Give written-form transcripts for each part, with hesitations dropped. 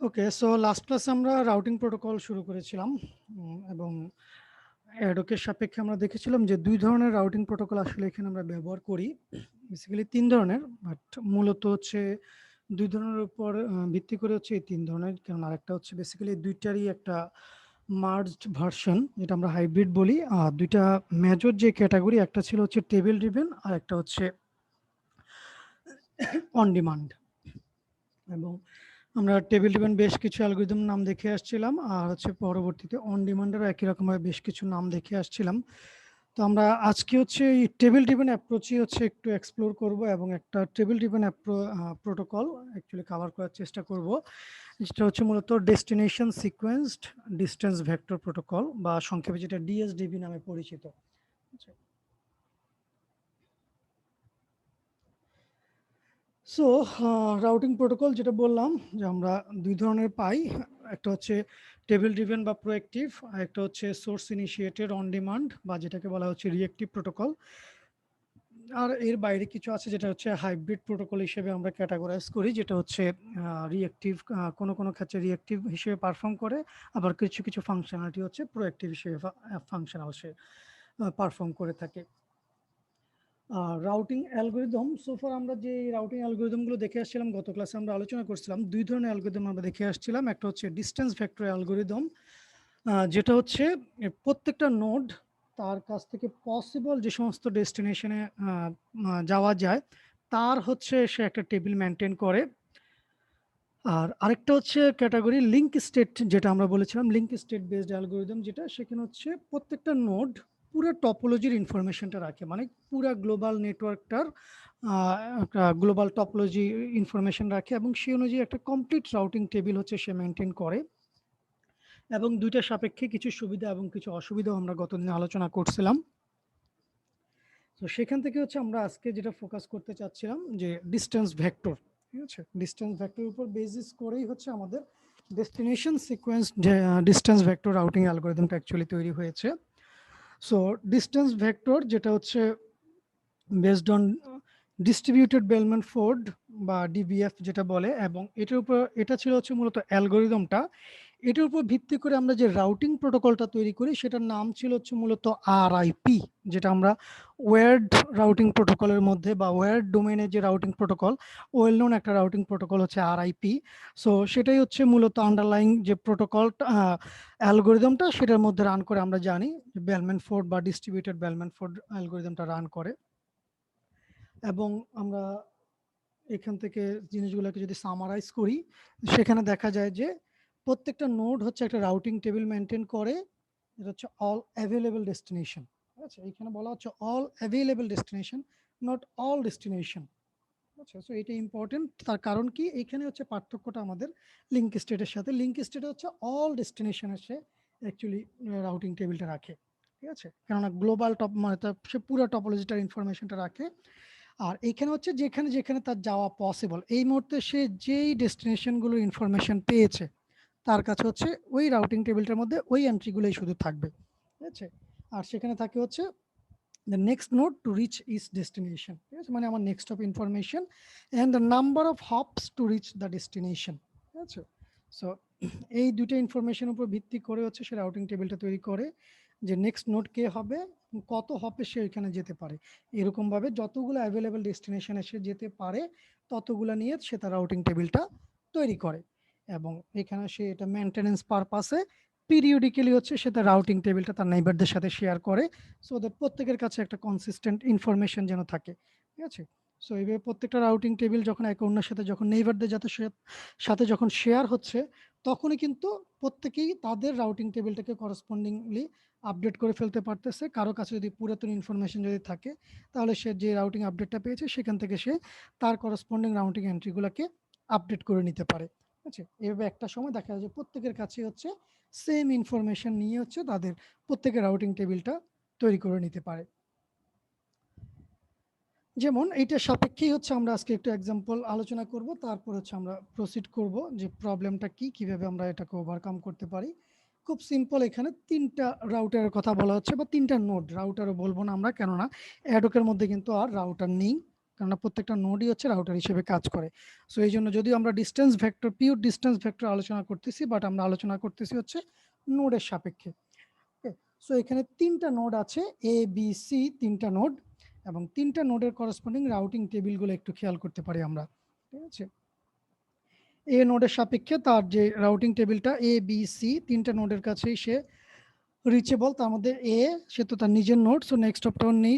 ওকে, so last ক্লাসে আমরা routing protocol শুরু করেছিলাম এবং অ্যাডোকের সাপেক্ষে আমরা দেখেছিলাম যে ২ ধরনের রাউটিং প্রোটোকল আসলে এখানে আমরা ব্যবহার করি। বেসিক্যালি ৩ ধরনের, বাট মূলত হচ্ছে ২ ধরনের উপর ভিত্তি করে হচ্ছে এই ৩ ধরনের। কারণ আরেকটা হচ্ছে বেসিক্যালি ২ টারই একটা মার্জড ভার্সন, যেটা আমরা হাইব্রিড বলি। আর ২ টা মেজর যে ক্যাটাগরি, একটা ছিল হচ্ছে টেবিল ড্রিভেন আর একটা হচ্ছে অন ডিমান্ড। এবং আমরা টেবিল ড্রিভেন বেশ কিছু অ্যালগরিদম নাম দেখে আসছিলাম, আর হচ্ছে পরবর্তীতে অন ডিমান্ডেরও একই রকমভাবে বেশ কিছু নাম দেখে আসছিলাম। তো আমরা আজকে হচ্ছে এই টেবিল ড্রিভেন অ্যাপ্রোচই হচ্ছে একটু এক্সপ্লোর করব এবং একটা table driven protocol actually cover করার চেষ্টা করব, যেটা হচ্ছে মূলত ডেস্টিনেশন সিকোয়েন্সড ডিস্টেন্স ভেক্টর প্রোটোকল, বা সংক্ষেপে যেটা ডিএসডিভি নামে পরিচিত। সো রাউটিং প্রোটোকল যেটা বললাম যে আমরা ২ ধরনের পাই। একটা হচ্ছে টেবিল ড্রিভেন বা প্রোঅ্যাক্টিভ, আর একটা হচ্ছে সোর্স ইনিশিয়েটেড অন ডিমান্ড, বা যেটাকে বলা হচ্ছে রিঅ্যাক্টিভ প্রোটোকল। আর এর বাইরে কিছু আছে যেটা হচ্ছে হাইব্রিড প্রোটোকল হিসেবে আমরা ক্যাটাগরাইজ করি, যেটা হচ্ছে রিঅ্যাক্টিভ, কোনো ক্ষেত্রে রিঅ্যাক্টিভ হিসেবে পারফর্ম করে, আবার কিছু কিছু ফাংশনালিটি হচ্ছে প্রোঅ্যাক্টিভ হিসেবে ফাংশনাল সে পারফর্ম করে থাকে। রাউটিং অ্যালগরিদম, সোফার আমরা যে রাউটিং অ্যালগরিদমগুলো দেখে আসছিলাম, গত ক্লাসে আমরা আলোচনা করছিলাম ২ ধরনের অ্যালগরিদম আমরা দেখে আসছিলাম। একটা হচ্ছে ডিস্টেন্স ভেক্টর অ্যালগরিদম, যেটা হচ্ছে প্রত্যেকটা নোড তার কাছ থেকে পসিবল যে সমস্ত ডেস্টিনেশনে যাওয়া যায় তার হচ্ছে সে একটা টেবিল মেনটেন করে। আর আরেকটা হচ্ছে ক্যাটাগরি লিঙ্ক স্টেট, যেটা আমরা বলেছিলাম লিঙ্ক স্টেট বেসড অ্যালগরিদম, যেটা সেখানে হচ্ছে প্রত্যেকটা নোড পুরো টপোলজির ইনফরমেশনটা রাখে, মানে পুরো গ্লোবাল নেটওয়ার্কটার একটা গ্লোবাল টপোলজি ইনফরমেশন রাখে, এবং সেই অনুযায়ী একটা কমপ্লিট রাউটিং টেবিল হচ্ছে সে মেনটেন করে। এবং দুইটা সাপেক্ষে কিছু সুবিধা এবং কিছু অসুবিধাও আমরা গতদিন আলোচনা করছিলাম। তো সেখান থেকে হচ্ছে আমরা আজকে যেটা ফোকাস করতে চাচ্ছিলাম যে ডিস্টেন্স ভেক্টর, ঠিক আছে? ডিস্টেন্স ভেক্টরের উপর বেসিস করেই হচ্ছে আমাদের ডেস্টিনেশন সিকোয়েন্স যে ডিস্টেন্স ভেক্টর রাউটিং অ্যালগরিদমটা অ্যাকচুয়ালি তৈরি হয়েছে। সো ডিস্টেন্স ভেক্টর যেটা হচ্ছে based on distributed bellman Ford বা ডিবিএফ যেটা বলে, এবং এটার উপর এটা ছিল হচ্ছে মূলত অ্যালগরিদমটা। এটার উপর ভিত্তি করে আমরা যে রাউটিং প্রোটোকলটা তৈরি করি সেটার নাম ছিল হচ্ছে মূলত আরআইপি, যেটা আমরা ওয়ার্ড রাউটিং প্রোটোকলের মধ্যে বা ওয়ার্ড ডোমেনের যে রাউটিং প্রোটোকল, ওয়েল নোন একটা রাউটিং প্রোটোকল হচ্ছে আরআইপি। সো সেটাই হচ্ছে মূলত আন্ডারলাইং যে প্রোটোকলটা অ্যালগরিদমটা সেটার মধ্যে রান করে। আমরা জানি বেলম্যান ফোর্ড বা ডিস্ট্রিবিউটেড বেলম্যান ফোর্ড অ্যালগরিদমটা রান করে। এবং আমরা এখান থেকে জিনিসগুলোকে যদি সামারাইজ করি, সেখানে দেখা যায় যে প্রত্যেকটা নোড হচ্ছে একটা রাউটিং টেবিল মেনটেন করে, এটা হচ্ছে অল অ্যাভেলেবল ডেস্টিনেশন। ঠিক আছে, এখানে বলা হচ্ছে all available destination, not all destination. আচ্ছা, সো এটা ইম্পর্টেন্ট। তার কারণ কি, এখানে হচ্ছে পার্থক্যটা আমাদের লিঙ্ক স্টেটের সাথে। লিঙ্ক স্টেটে হচ্ছে অল ডেস্টিনেশন এসে অ্যাকচুয়ালি রাউটিং টেবিলটা রাখে, ঠিক আছে? কেননা গ্লোবাল টপ মানে সে পুরো টপোলজিটার ইনফরমেশনটা রাখে। আর এইখানে হচ্ছে যেখানে যেখানে তার যাওয়া পসিবল, এই মুহূর্তে সে যেই ডেস্টিনেশনগুলোর ইনফরমেশন পেয়েছে তার কাছে হচ্ছে ওই রাউটিং টেবিলটার মধ্যে ওই এন্ট্রিগুলোই শুধু থাকবে, ঠিক আছে? আর সেখানে থাকে হচ্ছে the next node to reach its destination, ঠিক আছে? মানে আমার next of information and the number of hops to reach the destination, ঠিক আছে? সো এই দুটো ইনফরমেশন উপর ভিত্তি করে হচ্ছে সে রাউটিং টেবিলটা তৈরি করে, যে নেক্সট নোড কে হবে, কত হপে সে ওইখানে যেতে পারে, এরকমভাবে যতগুলো অ্যাভেলেবল ডেস্টিনেশনে সে যেতে পারে ততগুলো নিয়ে সে তার রাউটিং টেবিলটা তৈরি করে। এবং এখানে সে এটা মেনটেনেন্স পারপাসে পিরিয়ডিক্যালি হচ্ছে সে তার রাউটিং টেবিলটা তার নেইবারদের সাথে শেয়ার করে, সো দ্যাট প্রত্যেকের কাছে একটা কনসিস্টেন্ট ইনফরমেশন যেন থাকে, ঠিক আছে? সো এইভাবে প্রত্যেকটা রাউটিং টেবিল যখন একে অন্যের সাথে যখন নেইবারদের সাথে যখন শেয়ার হচ্ছে, তখনই কিন্তু প্রত্যেকেই তাদের রাউটিং টেবিলটাকে করসপন্ডিংলি আপডেট করে ফেলতে পারতেছে। কারো কাছে যদি পুরাতন ইনফরমেশন যদি থাকে, তাহলে সে যে রাউটিং আপডেটটা পেয়েছে সেখান থেকে সে তার করসপন্ডিং রাউটিং এন্ট্রিগুলোকে আপডেট করে নিতে পারে, ঠিক আছে? এভাবে একটা সময় দেখা যায় যে প্রত্যেকের কাছে হচ্ছে সেম ইনফরমেশন নিয়ে হচ্ছে তাদের প্রত্যেকের রাউটিং টেবিলটা তৈরি করে নিতে পারে। যেমন এইটার সাপেক্ষেই হচ্ছে আমরা আজকে একটু এক্সাম্পল আলোচনা করব, তারপর হচ্ছে আমরা প্রসিড করব যে প্রবলেমটা কি, কিভাবে আমরা এটাকে ওভারকাম করতে পারি। খুব সিম্পল, এখানে ৩টা রাউটারের কথা বলা হচ্ছে, বা ৩টা নোড, রাউটারও বলবো না আমরা, কেননা অ্যাডোকের মধ্যে কিন্তু আর রাউটার নেই। কেননা প্রত্যেকটা নোডই হচ্ছে রাউটার হিসেবে কাজ করে। সো এই জন্য যদিও আমরা distance vector, pure distance vector আলোচনা করতেছি, বাট আমরা আলোচনা করতেছি হচ্ছে নোডের সাপেক্ষে। ওকে, সো এখানে 3টা নোড আছে, এ বি সি, 3টা নোড, এবং 3টা নোডের করসপন্ডিং রাউটিং টেবিলগুলো একটু খেয়াল করতে পারি আমরা। ঠিক আছে, এ নোডের সাপেক্ষে তার যে রাউটিং টেবিলটা এ বি সি 3টা নোডের কাছেই সে রিচেবল। তার মধ্যে এ, সে তো তার নিজের node, so next of town নেই,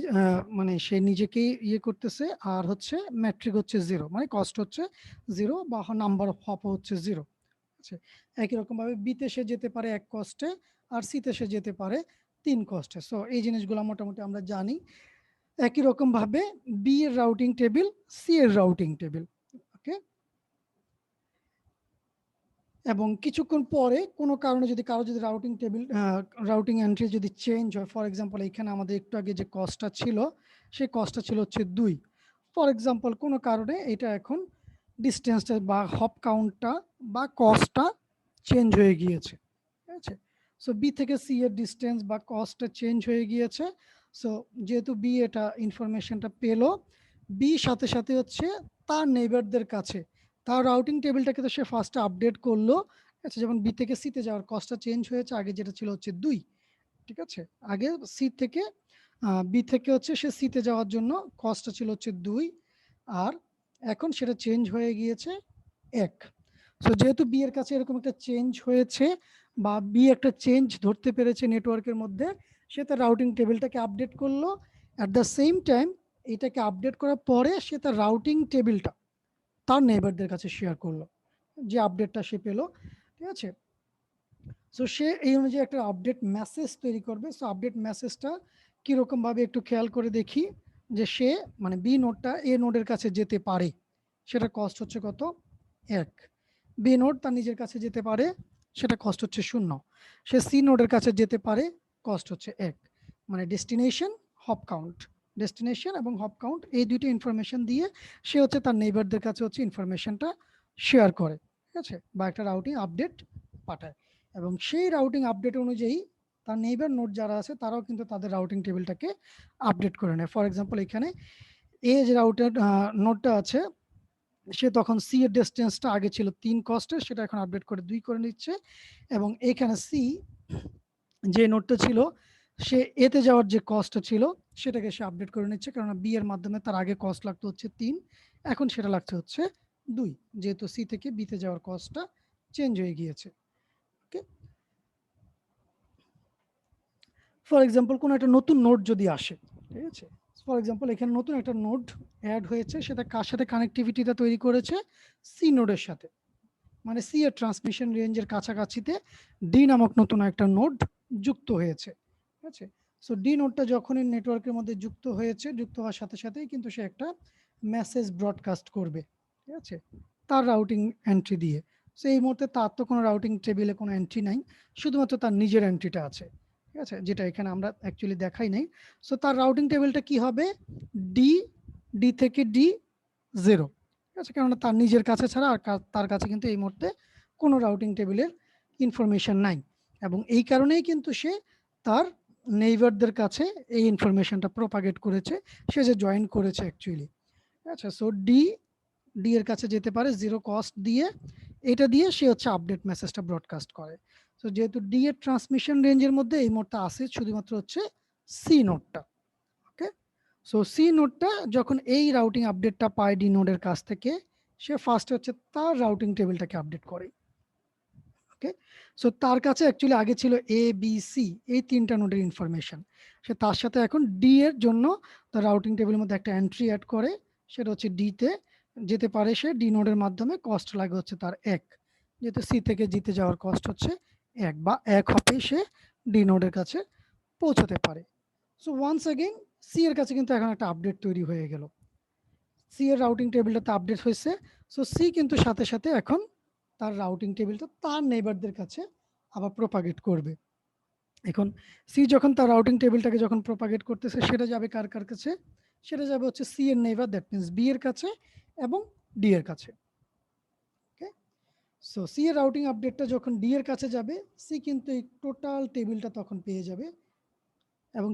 মানে সে নিজেকেই ইয়ে করতেছে। আর হচ্ছে ম্যাট্রিক হচ্ছে 0, মানে কস্ট হচ্ছে 0 বা নাম্বার অফ হপ হচ্ছে 0। আচ্ছা, একই রকমভাবে বিতে সে যেতে পারে 1 কস্টে, আর সিতে সে যেতে পারে 3 কস্টে। সো এই জিনিসগুলো মোটামুটি আমরা জানি। একই রকমভাবে বি এর রাউটিং টেবিল, সি এর রাউটিং টেবিল। ওকে, এবং কিছুক্ষণ পরে কোনো কারণে যদি কারো যদি রাউটিং টেবিল, রাউটিং এন্ট্রি যদি চেঞ্জ হয়, ফর এক্সাম্পল এখানে আমাদের একটু আগে যে কস্টটা ছিল, সেই কস্টটা ছিল হচ্ছে 2। ফর এক্সাম্পল কোনো কারণে এটা এখন ডিস্টেন্সটা বা হপ কাউন্টটা বা কস্টটা চেঞ্জ হয়ে গিয়েছে। ঠিক আছে, সো বি থেকে সি এর ডিস্টেন্স বা কস্টটা চেঞ্জ হয়ে গিয়েছে। সো যেহেতু বি এটা ইনফরমেশনটা পেলো, বি সাথে সাথে হচ্ছে তার নেইবারদের কাছে তার রাউটিং টেবিলটাকে তো সে ফার্স্টে আপডেট করলো। আচ্ছা, যেমন বি থেকে সিতে যাওয়ার কস্টটা চেঞ্জ হয়েছে, আগে যেটা ছিল হচ্ছে 2। ঠিক আছে, আগে সি থেকে বি থেকে হচ্ছে সে সিতে যাওয়ার জন্য কস্টটা ছিল হচ্ছে 2, আর এখন সেটা চেঞ্জ হয়ে গিয়েছে 1। সো যেহেতু বি এর কাছে এরকম একটা চেঞ্জ হয়েছে, বা বি একটা চেঞ্জ ধরতে পেরেছে নেটওয়ার্কের মধ্যে, সে তার রাউটিং টেবিলটাকে আপডেট করলো। অ্যাট দ্য সেম টাইম এটাকে আপডেট করার পরে সে তার রাউটিং টেবিলটা তার নেইবারদের কাছে শেয়ার করলো, যে আপডেটটা সে পেলো। ঠিক আছে, সো সে এই অনুযায়ী একটা আপডেট মেসেজ তৈরি করবে। সো আপডেট মেসেজটা কীরকমভাবে একটু খেয়াল করে দেখি, যে সে মানে বি নোডটা এ নোডের কাছে যেতে পারে, সেটা কস্ট হচ্ছে কত, 1। বি নোড তার নিজের কাছে যেতে পারে, সেটা কস্ট হচ্ছে 0। সে সি নোডের কাছে যেতে পারে, কস্ট হচ্ছে 1। মানে ডেস্টিনেশন, হপ কাউন্ট, ডেস্টিনেশন এবং হপ কাউন্ট, এই দুইটা ইনফরমেশন দিয়ে সে হচ্ছে তার নেইবারদের কাছে হচ্ছে ইনফরমেশনটা শেয়ার করে। ঠিক আছে, বা একটা রাউটিং আপডেট পাঠায়, এবং সেই রাউটিং আপডেট অনুযায়ী তার নেইবার নোড যারা আছে তারাও কিন্তু তাদের রাউটিং টেবিলটাকে আপডেট করে নেয়। ফর এক্সাম্পল এখানে এ যে রাউটার নোডটা আছে, সে তখন সি এর ডিসটেন্সটা আগে ছিল 3 কস্টের, সেটা এখন আপডেট করে 2 করে নিচ্ছে। এবং এখানে সি যে নোডটা ছিল, সে এতে যাওয়ার যে কস্টটা ছিল সেটাকে সে আপডেট করে নিচ্ছে, কারণ বি এর মাধ্যমে তার আগে কস্ট লাগতো হচ্ছে 3, এখন সেটা লাগছে হচ্ছে 2, যেহেতু সি থেকে বিতে যাওয়ার কস্টটা চেঞ্জ হয়ে গিয়েছে। ওকে, ফর এক্সাম্পল কোনো একটা নতুন নোড যদি আসে, ঠিক আছে, ফর এক্সাম্পল এখানে নতুন একটা নোড অ্যাড হয়েছে, সেটা কার সাথে কানেক্টিভিটিটা তৈরি করেছে, সি নোডের সাথে। মানে সি এর ট্রান্সমিশন রেঞ্জের কাছাকাছিতে ডি নামক নতুন একটা নোড যুক্ত হয়েছে। ঠিক আছে, সো ডি নোডটা যখনই নেটওয়ার্কের মধ্যে যুক্ত হয়েছে, যুক্ত হওয়ার সাথে সাথেই কিন্তু সে একটা মেসেজ ব্রডকাস্ট করবে। ঠিক আছে, তার রাউটিং এন্ট্রি দিয়ে। সো এই মুহূর্তে তার তো কোনো রাউটিং টেবিলে কোনো এন্ট্রি নাই, শুধুমাত্র তার নিজের এন্ট্রিটা আছে। ঠিক আছে, যেটা এখানে আমরা অ্যাকচুয়ালি দেখাই নাই। সো তার রাউটিং টেবিলটা কি হবে, ডি, ডি থেকে ডি 0। ঠিক আছে, কেননা তার নিজের কাছে ছাড়া আর তার কাছে কিন্তু এই মুহূর্তে কোনো রাউটিং টেবিলের ইনফরমেশন নাই, এবং এই কারণেই কিন্তু সে তার নেইবারদের কাছে এই ইনফরমেশনটা প্রপাগেট করেছে, সে যে জয়েন করেছে অ্যাকচুয়ালি। আচ্ছা, সো ডি, ডি এর কাছে যেতে পারে 0 কস্ট দিয়ে, এটা দিয়ে সে হচ্ছে আপডেট মেসেজটা ব্রডকাস্ট করে। সো যেহেতু ডি এর ট্রান্সমিশন রেঞ্জের মধ্যে এই মোডটা আছে শুধুমাত্র হচ্ছে সি নোডটা। ওকে, সো সি নোডটা যখন এই রাউটিং আপডেটটা পায় ডি নোডের কাছ থেকে, সে ফার্স্ট হচ্ছে তার রাউটিং টেবিলটাকে আপডেট করে। ওকে, সো তার কাছে অ্যাকচুয়ালি আগে ছিল এ বি সি, এই 3টা নোডের ইনফরমেশন। সে তার সাথে এখন ডি এর জন্য তার রাউটিং টেবিলের মধ্যে একটা এন্ট্রি অ্যাড করে, সেটা হচ্ছে ডিতে যেতে পারে সে ডি নোডের মাধ্যমে, কস্ট লাগে হচ্ছে তার 1, যেহেতু সি থেকে জিতে যাওয়ার কস্ট হচ্ছে 1, বা 1 হপে সে ডি নোডের কাছে পৌঁছাতে পারে। সো ওয়ান্স अगेन সি এর কাছে কিন্তু এখন একটা আপডেট তৈরি হয়ে গেল, সি এর রাউটিং টেবিলটাতে আপডেট হয়েছে। সো সি কিন্তু সাথে সাথে এখন তার রাউটিং টেবিলটা তার নেইবারদের কাছে আবার প্রপাগেট করবে। এখন সি যখন তার রাউটিং টেবিলটাকে যখন প্রপাগেট করতেছে, সেটা যাবে কার কার কাছে, সেটা যাবে হচ্ছে সি এর নেইবার, দ্যাট মিনস বি এর কাছে এবং ডি এর কাছে। ওকে, সো সি এর রাউটিং আপডেটটা যখন ডি এর কাছে যাবে, সি কিন্তু এই টোটাল টেবিলটা তখন পেয়ে যাবে, এবং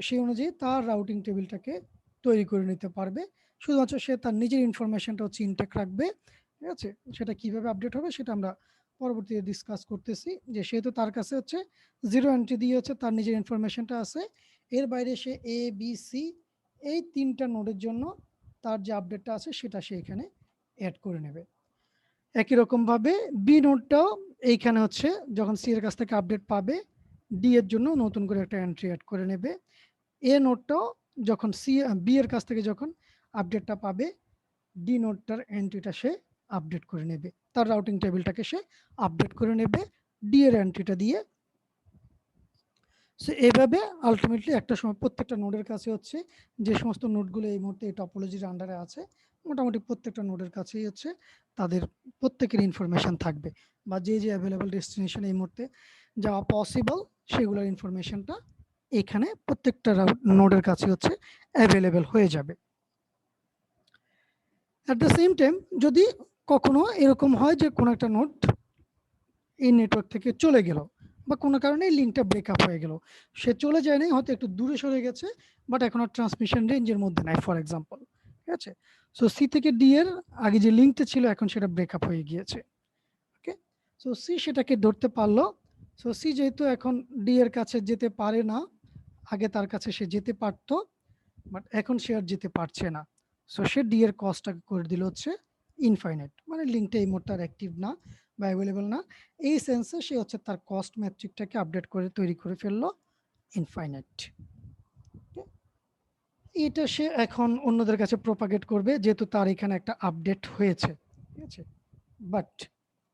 সেই অনুযায়ী তার রাউটিং টেবিলটাকে তৈরি করে নিতে পারবে। শুধুমাত্র সে তার নিজের ইনফরমেশনটা হচ্ছে ইনটেক রাখবে, ঠিক আছে? সেটা কিভাবে আপডেট হবে সেটা আমরা পরবর্তীতে ডিসকাস করতেছি। যে সেহেতু তার কাছে হচ্ছে 0 এন্ট্রি দিয়ে হচ্ছে তার নিজের ইনফরমেশনটা আছে। এর বাইরে সে A, B, C এই ৩টা নোডের জন্য তার যে আপডেটটা আছে সেটা সে এখানে এড করে নেবে। একই রকমভাবে বি নোডটাও এইখানে হচ্ছে যখন সি এর কাছ থেকে আপডেট পাবে, ডি এর জন্য নতুন করে একটা এন্ট্রি অ্যাড করে নেবে। এ নোডটাও যখন বি এর কাছ থেকে যখন আপডেটটা পাবে, ডি নোডটার এন্ট্রিটা সে আপডেট করে নেবে, তার রাউটিং টেবিলটাকে সে আপডেট করে নেবে ডি এর এন্ট্রিটা দিয়ে। সো এভাবে আলটিমেটলি একটা সময় প্রত্যেকটা নোডের কাছে হচ্ছে যে সমস্ত নোডগুলো এই মুহূর্তে এই টপোলজির আন্ডারে আছে, মোটামুটি প্রত্যেকটা নোডের কাছেই হচ্ছে তাদের প্রত্যেকের ইনফরমেশন থাকবে, বা যে যে অ্যাভেলেবল ডেস্টিনেশন এই মুহূর্তে যাওয়া পসিবল সেগুলোর ইনফরমেশনটা এখানে প্রত্যেকটা নোডের কাছে হচ্ছে অ্যাভেলেবল হয়ে যাবে। অ্যাট দ্য সেম টাইম যদি কখনো এরকম হয় যে কোনো একটা নোড এই নেটওয়ার্ক থেকে চলে গেল, বা কোনো কারণে লিঙ্কটা ব্রেকআপ হয়ে গেল, সে চলে যায় নাই, হয়তো একটু দূরে সরে গেছে, বাট এখন আর ট্রান্সমিশন রেঞ্জের মধ্যে নাই ফর এক্সাম্পল, ঠিক আছে? সো সি থেকে ডি এর আগে যে লিঙ্কটা ছিল এখন সেটা ব্রেকআপ হয়ে গিয়েছে, ওকে? সো সি সেটাকে ধরতে পারলো। সো সি যেহেতু এখন ডি এর কাছে যেতে পারে না, আগে তার কাছে সে যেতে পারতো, বাট এখন সে আর যেতে পারছে না। সো সে ডি এর কস্টটাকে করে দিল হচ্ছে ইনফাইনাইট, মানে লিঙ্কটা এই মুহূর্তে আর অ্যাক্টিভ না বা অ্যাভেলেবল না। এই সেন্সে সে হচ্ছে তার কস্ট ম্যাট্রিকটাকে আপডেট করে তৈরি করে ফেললো ইনফাইনাইট। এটা সে এখন অন্যদের কাছে প্রপাগেট করবে যেহেতু তার এখানে একটা আপডেট হয়েছে, ঠিক আছে? বাট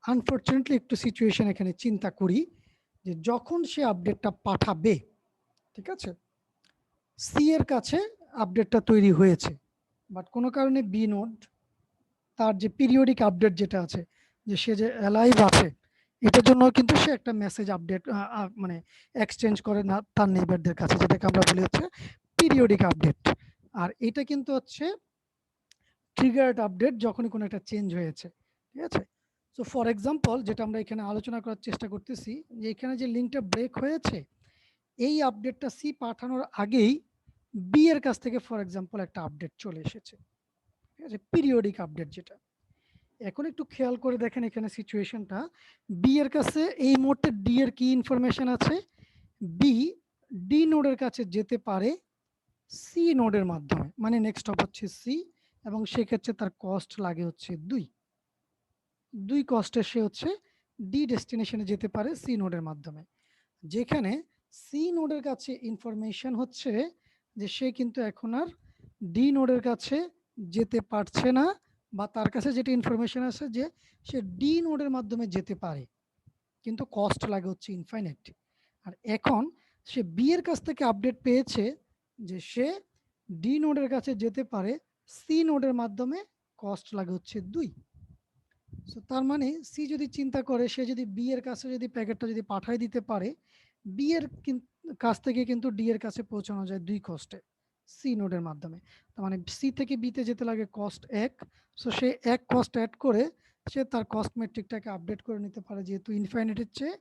আনফরচুনেটলি একটু সিচুয়েশন এখানে চিন্তা করি, যে যখন সে আপডেটটা পাঠাবে, ঠিক আছে, সি এর কাছে আপডেটটা তৈরি হয়েছে, বাট কোনো কারণে বি নোড তার যে পিরিয়ডিক আপডেট যেটা আছে, যে সে যে অ্যালাইভ আছে, এটার জন্য কিন্তু সে একটা মেসেজ আপডেট মানে এক্সচেঞ্জ করে না তার নেইবারদের কাছে, যেটাকে আমরা বলি হচ্ছে পিরিয়ডিক আপডেট। আর এটা কিন্তু হচ্ছে ট্রিগার্ড আপডেট যখনই কোনো একটা চেঞ্জ হয়েছে, ঠিক আছে? সো ফর এক্সাম্পল যেটা আমরা এখানে আলোচনা করার চেষ্টা করতেছি, যে এখানে যে লিঙ্কটা ব্রেক হয়েছে, এই আপডেটটা সি পাঠানোর আগেই বি এর কাছ থেকে ফর এক্সাম্পল একটা আপডেট চলে এসেছে, ঠিক আছে, পিরিয়ডিক আপডেট যেটা। এখন একটু খেয়াল করে দেখেন এখানে সিচুয়েশনটা, বি এর কাছে এই মুহূর্তে ডি এর কি ইনফরমেশন আছে, বি ডি নোডের কাছে যেতে পারে সি নোডের মাধ্যমে, মানে নেক্সট স্টপ হচ্ছে সি, এবং সেক্ষেত্রে তার কস্ট লাগে হচ্ছে 2 কস্টে সে হচ্ছে ডি ডেস্টিনেশনে যেতে পারে সি নোডের মাধ্যমে। যেখানে সি নোডের কাছে ইনফরমেশন হচ্ছে যে সে কিন্তু এখন আর ডি নোডের কাছে যেতে পারছে না, বা তার কাছে যেটা ইনফরমেশন আছে যে সে ডি নোডের মাধ্যমে যেতে পারে, কিন্তু কস্ট লাগে হচ্ছে ইনফাইনাইট। আর এখন সে বি এর কাছ থেকে আপডেট পেয়েছে যে সে ডি নোডের কাছে যেতে পারে সি নোডের মাধ্যমে, কস্ট লাগে হচ্ছে 2। সো তার মানে সি যদি চিন্তা করে, সে যদি বি এর কাছে যদি প্যাকেটটা যদি পাঠায় দিতে পারে, বি এর কাছ থেকে কিন্তু ডি এর কাছে পৌঁছানো যায় 2 কস্টে সি নোডের মাধ্যমে। তার মানে সি থেকে বিতে যেতে লাগে কস্ট 1। সো সে 1 কস্ট অ্যাড করে সে তার কস্ট মেট্রিকটাকে আপডেট করে নিতে পারে, যেহেতু ইনফাইনাইটের চেয়ে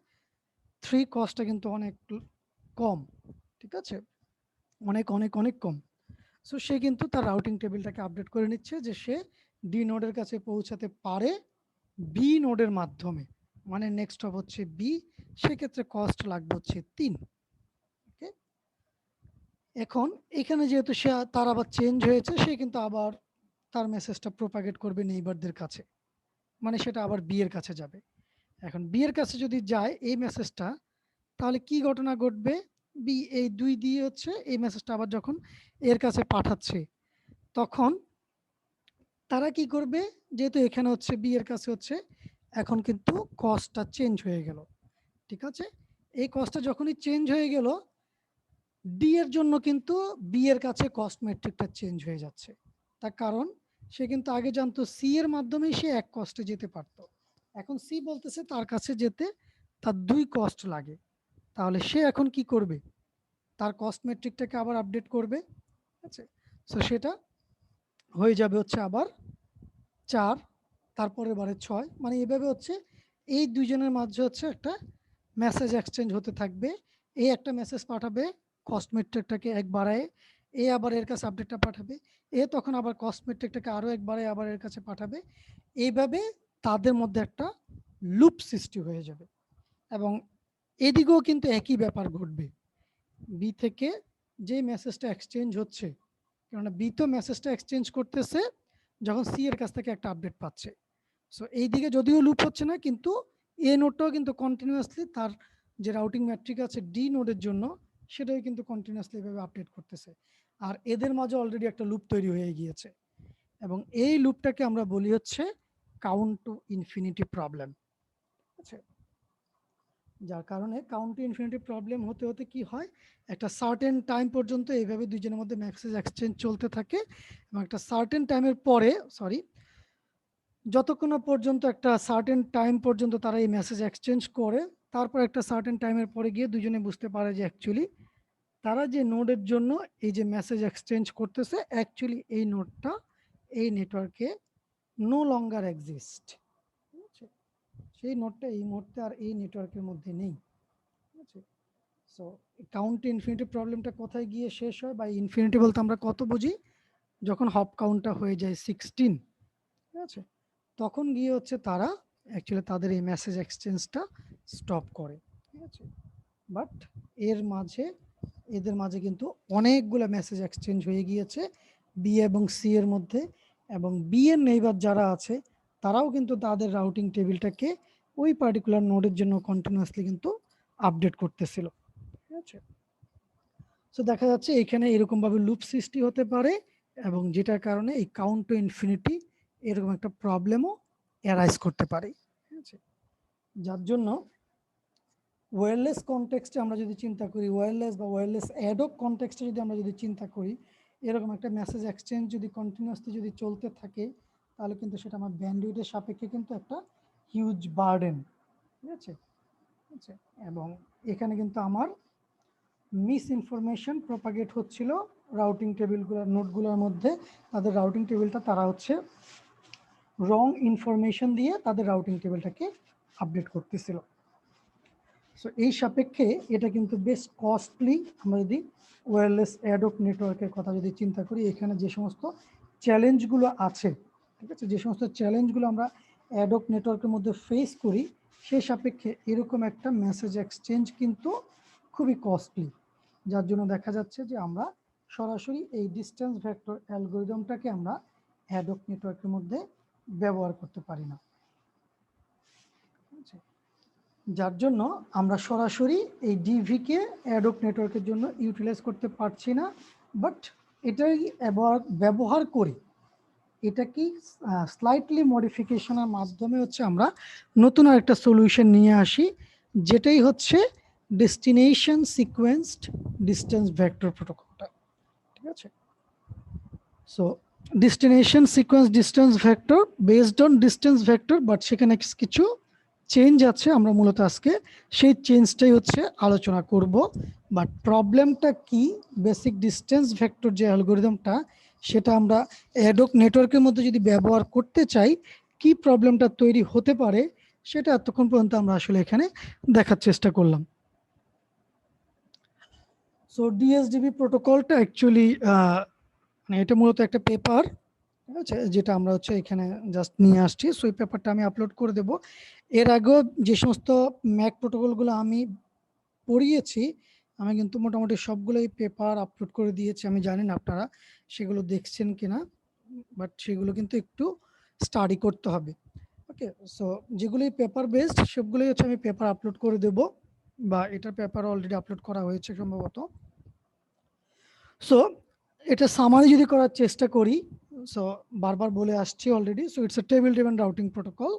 3 কস্টটা কিন্তু অনেক কম, ঠিক আছে, অনেক অনেক অনেক কম। সো সে কিন্তু তার রাউটিং টেবিলটাকে আপডেট করে নিচ্ছে যে সে ডি নোডের কাছে পৌঁছাতে পারে বি নোডের মাধ্যমে, মানে নেক্সট স্টপ হচ্ছে বি, সেক্ষেত্রে কস্ট লাগবে হচ্ছে 3। ওকে, এখন এখানে যেহেতু সে তার আবার চেঞ্জ হয়েছে, সে কিন্তু আবার তার মেসেজটা প্রপাগেট করবে নেইবারদের কাছে, মানে সেটা আবার বি এর কাছে যাবে। এখন বি এর কাছে যদি যায় এই মেসেজটা, তাহলে কি ঘটনা ঘটবে, বি এই 2 দিয়ে হচ্ছে এই মেসেজটা আবার যখন এর কাছে পাঠাচ্ছে, তখন তারা কি করবে, যেহেতু এখানে হচ্ছে বি এর কাছে হচ্ছে এখন কিন্তু কস্টটা চেঞ্জ হয়ে গেল, ঠিক আছে? এই কস্টটা যখনই চেঞ্জ হয়ে গেল, ডি এর জন্য কিন্তু বি এর কাছে কস্ট মেট্রিকটা চেঞ্জ হয়ে যাচ্ছে। তার কারণ সে কিন্তু আগে জানতো সি এর মাধ্যমেই সে 1 কস্টে যেতে পারতো, এখন সি বলতেছে তার কাছে যেতে তার 2 কস্ট লাগে, তাহলে সে এখন কি করবে, তার কস্ট মেট্রিকটাকে আবার আপডেট করবে, ঠিক আছে? সো সেটা হয়ে যাবে হচ্ছে আবার 4, তারপরের বারে 6, মানে এভাবে হচ্ছে এই দুইজনের মাঝে হচ্ছে একটা মেসেজ এক্সচেঞ্জ হতে থাকবে। এই একটা মেসেজ পাঠাবে কস্ট মেট্রিকটাকে 1 বাড়ায়, এ আবার এর কাছে আপডেটটা পাঠাবে, এ তখন আবার কস্ট মেট্রিকটাকে আরও একবারে আবার এর কাছে পাঠাবে। এইভাবে তাদের মধ্যে একটা লুপ সৃষ্টি হয়ে যাবে। এবং এদিকেও কিন্তু একই ব্যাপার ঘটবে, বি থেকে যে মেসেজটা এক্সচেঞ্জ হচ্ছে, কেননা বি তো মেসেজটা এক্সচেঞ্জ করতেছে যখন সি এর কাছ থেকে একটা আপডেট পাচ্ছে। সো এই দিকে যদিও লুপ হচ্ছে না, কিন্তু এ নোডটাও কিন্তু কন্টিনিউয়াসলি তার যে রাউটিং ম্যাট্রিক আছে ডি নোডের জন্য সেটাই কিন্তু কন্টিনিউয়াসলি এভাবে আপডেট করতেছে। আর এদের মাঝে অলরেডি একটা লুপ তৈরি হয়ে গিয়েছে, এবং এই লুপটাকে আমরা বলি হচ্ছে কাউন্ট টু ইনফিনিটি প্রবলেম। আচ্ছা, যার কারণে কাউন্ট টু ইনফিনিটি প্রবলেম হতে হতে কি হয়, একটা সার্টেন টাইম পর্যন্ত এইভাবে দুজনের মধ্যে মেসেজ এক্সচেঞ্জ চলতে থাকে, এবং একটা সার্টেন টাইমের পরে যতক্ষণ না পর্যন্ত একটা সার্টেন টাইম পর্যন্ত তারা এই মেসেজ এক্সচেঞ্জ করে, তারপর একটা সার্টেন টাইমের পরে গিয়ে দুজনে বুঝতে পারে যে অ্যাকচুয়ালি তারা যে নোডের জন্য এই যে মেসেজ এক্সচেঞ্জ করতেছে, অ্যাকচুয়ালি এই নোডটা এই নেটওয়ার্কে নো লঙ্গার এক্সিস্ট। ঠিক আছে, সেই নোডটা এই মুহূর্তে আর এই নেটওয়ার্কের মধ্যে নেই। ঠিক আছে, সো কাউন্ট ইনফিনিটি প্রবলেমটা কোথায় গিয়ে শেষ হয়, বা ইনফিনিটি বলতে আমরা কত বুঝি, যখন হপ কাউন্টটা হয়ে যায় 16। ঠিক আছে, তখন গিয়ে হচ্ছে তারা অ্যাকচুয়ালি তাদের এই মেসেজ এক্সচেঞ্জটা স্টপ করে। ঠিক আছে, বাট এদের মাঝে কিন্তু অনেকগুলো মেসেজ এক্সচেঞ্জ হয়ে গিয়েছে বি এবং সি এর মধ্যে, এবং বি এর নেইবার যারা আছে তারাও কিন্তু তাদের রাউটিং টেবিলটাকে ওই পার্টিকুলার নোডের জন্য কন্টিনিউয়াসলি কিন্তু আপডেট করতেছিল। ঠিক আছে, সো দেখা যাচ্ছে এখানে এরকমভাবে লুপ সৃষ্টি হতে পারে, এবং যেটার কারণে এই কাউন্ট টু ইনফিনিটি এরকম একটা প্রবলেমও অ্যারাইজ করতে পারে। ঠিক আছে, যার জন্য ওয়্যারলেস কনটেক্সটে আমরা যদি চিন্তা করি, ওয়্যারলেস বা ওয়্যারলেস অ্যাডক কনটেক্সটে যদি আমরা যদি চিন্তা করি, এরকম একটা মেসেজ এক্সচেঞ্জ যদি কন্টিনিউয়াসলি যদি চলতে থাকে, তাহলে কিন্তু সেটা আমার ব্যান্ডউইথের সাপেক্ষে কিন্তু একটা হিউজ বার্ডেন। ঠিক আছে, আচ্ছা, এবং এখানে কিন্তু আমার মিস ইনফরমেশন প্রপাগেট হচ্ছিল রাউটিং টেবিলগুলোর নোটগুলোর মধ্যে। তাদের রাউটিং টেবিলটা তারা হচ্ছে রং ইনফরমেশন দিয়ে তাদের রাউটিং টেবিলটাকে আপডেট করতেছিল। সো এই সাপেক্ষে এটা কিন্তু বেশ কস্টলি। আমরা যদি ওয়্যারলেস অ্যাডক নেটওয়ার্কের কথা যদি চিন্তা করি, এখানে যে সমস্ত চ্যালেঞ্জগুলো আছে, ঠিক আছে, যে সমস্ত চ্যালেঞ্জগুলো আমরা অ্যাডক নেটওয়ার্কের মধ্যে ফেস করি, সেই সাপেক্ষে এরকম একটা মেসেজ এক্সচেঞ্জ কিন্তু খুবই কস্টলি। যার জন্য দেখা যাচ্ছে যে আমরা সরাসরি এই ডিস্টেন্স ভেক্টর অ্যালগোরিদমটাকে আমরা অ্যাডক নেটওয়ার্কের মধ্যে ব্যবহার করতে পারি না। যার জন্য আমরা সরাসরি এই ডিভিকে অ্যাডক নেটওয়ার্কের জন্য ইউটিলাইজ করতে পারছি না, বাট এটাই ব্যবহার করি, এটাকে স্লাইটলি মডিফিকেশনের মাধ্যমে হচ্ছে আমরা নতুন আরেকটা সলিউশন নিয়ে আসি, যেটাই হচ্ছে ডেস্টিনেশন সিকোয়েন্সড ডিস্টেন্স ভেক্টর প্রোটোকলটা। ঠিক আছে, so destination sequence distance vector based on distance vector, but সেখানে কিছু চেঞ্জ আছে, আমরা মূলত আজকে সেই চেঞ্জটাই হচ্ছে আলোচনা করব। বাট প্রবলেমটা কি, বেসিক ডিস্টেন্স ভেক্টর যে অ্যালগোরিদমটা, সেটা আমরা অ্যাডক নেটওয়ার্কের মধ্যে যদি ব্যবহার করতে চাই, কি প্রবলেমটা তৈরি হতে পারে, সেটা এতক্ষণ পর্যন্ত আমরা আসলে এখানে দেখার চেষ্টা করলাম। সো ডিএসডিবি প্রোটোকলটা অ্যাকচুয়ালি মানে এটা মূলত একটা পেপার, ঠিক আছে, যেটা আমরা হচ্ছে এখানে জাস্ট নিয়ে আসছি। সো এই পেপারটা আমি আপলোড করে দেব। এর আগেও যে সমস্ত ম্যাক প্রোটোকলগুলো আমি পড়িয়েছি, আমি কিন্তু মোটামুটি সবগুলোই পেপার আপলোড করে দিয়েছি। আমি জানি না আপনারা সেগুলো দেখছেন কিনা, বাট সেগুলো কিন্তু একটু স্টাডি করতে হবে। ওকে, সো যেগুলোই পেপার বেসড সবগুলোই হচ্ছে আমি পেপার আপলোড করে দেব, বা এটার পেপার অলরেডি আপলোড করা হয়েছে সম্ভবত। সো এটা সামারি যদি করার চেষ্টা করি, সো বারবার বলে আসছি already, so it's a table driven routing protocol.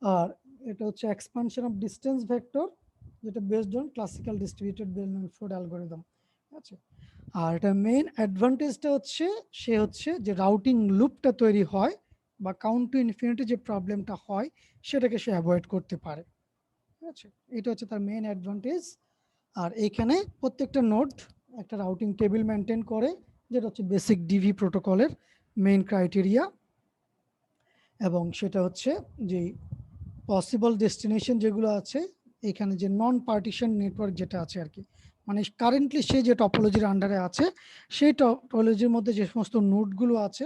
আর এটা হচ্ছে এক্সপানশন অফ ডিস্টেন্স ভেক্টর, যেটা based on classical distributed Bellman Ford algorithm. আছে, আর এটা মেইন অ্যাডভান্টেজটা হচ্ছে সে হচ্ছে যে রাউটিং লুপটা তৈরি হয় বা কাউন্ট টু ইনফিনিটি যে প্রবলেমটা হয় সেটাকে সে অ্যাভয়েড করতে পারে। ঠিক আছে, এটা হচ্ছে তার মেইন অ্যাডভান্টেজ। আর এইখানে প্রত্যেকটা নোড একটা রাউটিং টেবিল মেনটেন করে, যেটা হচ্ছে বেসিক ডিভি প্রোটোকলের মেইন ক্রাইটেরিয়া, এবং সেটা হচ্ছে যে পসিবল ডেস্টিনেশন যেগুলো আছে, এখানে যে নন পার্টিশন নেটওয়ার্ক যেটা আছে আর কি, মানে কারেন্টলি সে যে টপোলজির আন্ডারে আছে সেই টপোলজির মধ্যে যে সমস্ত নোডগুলো আছে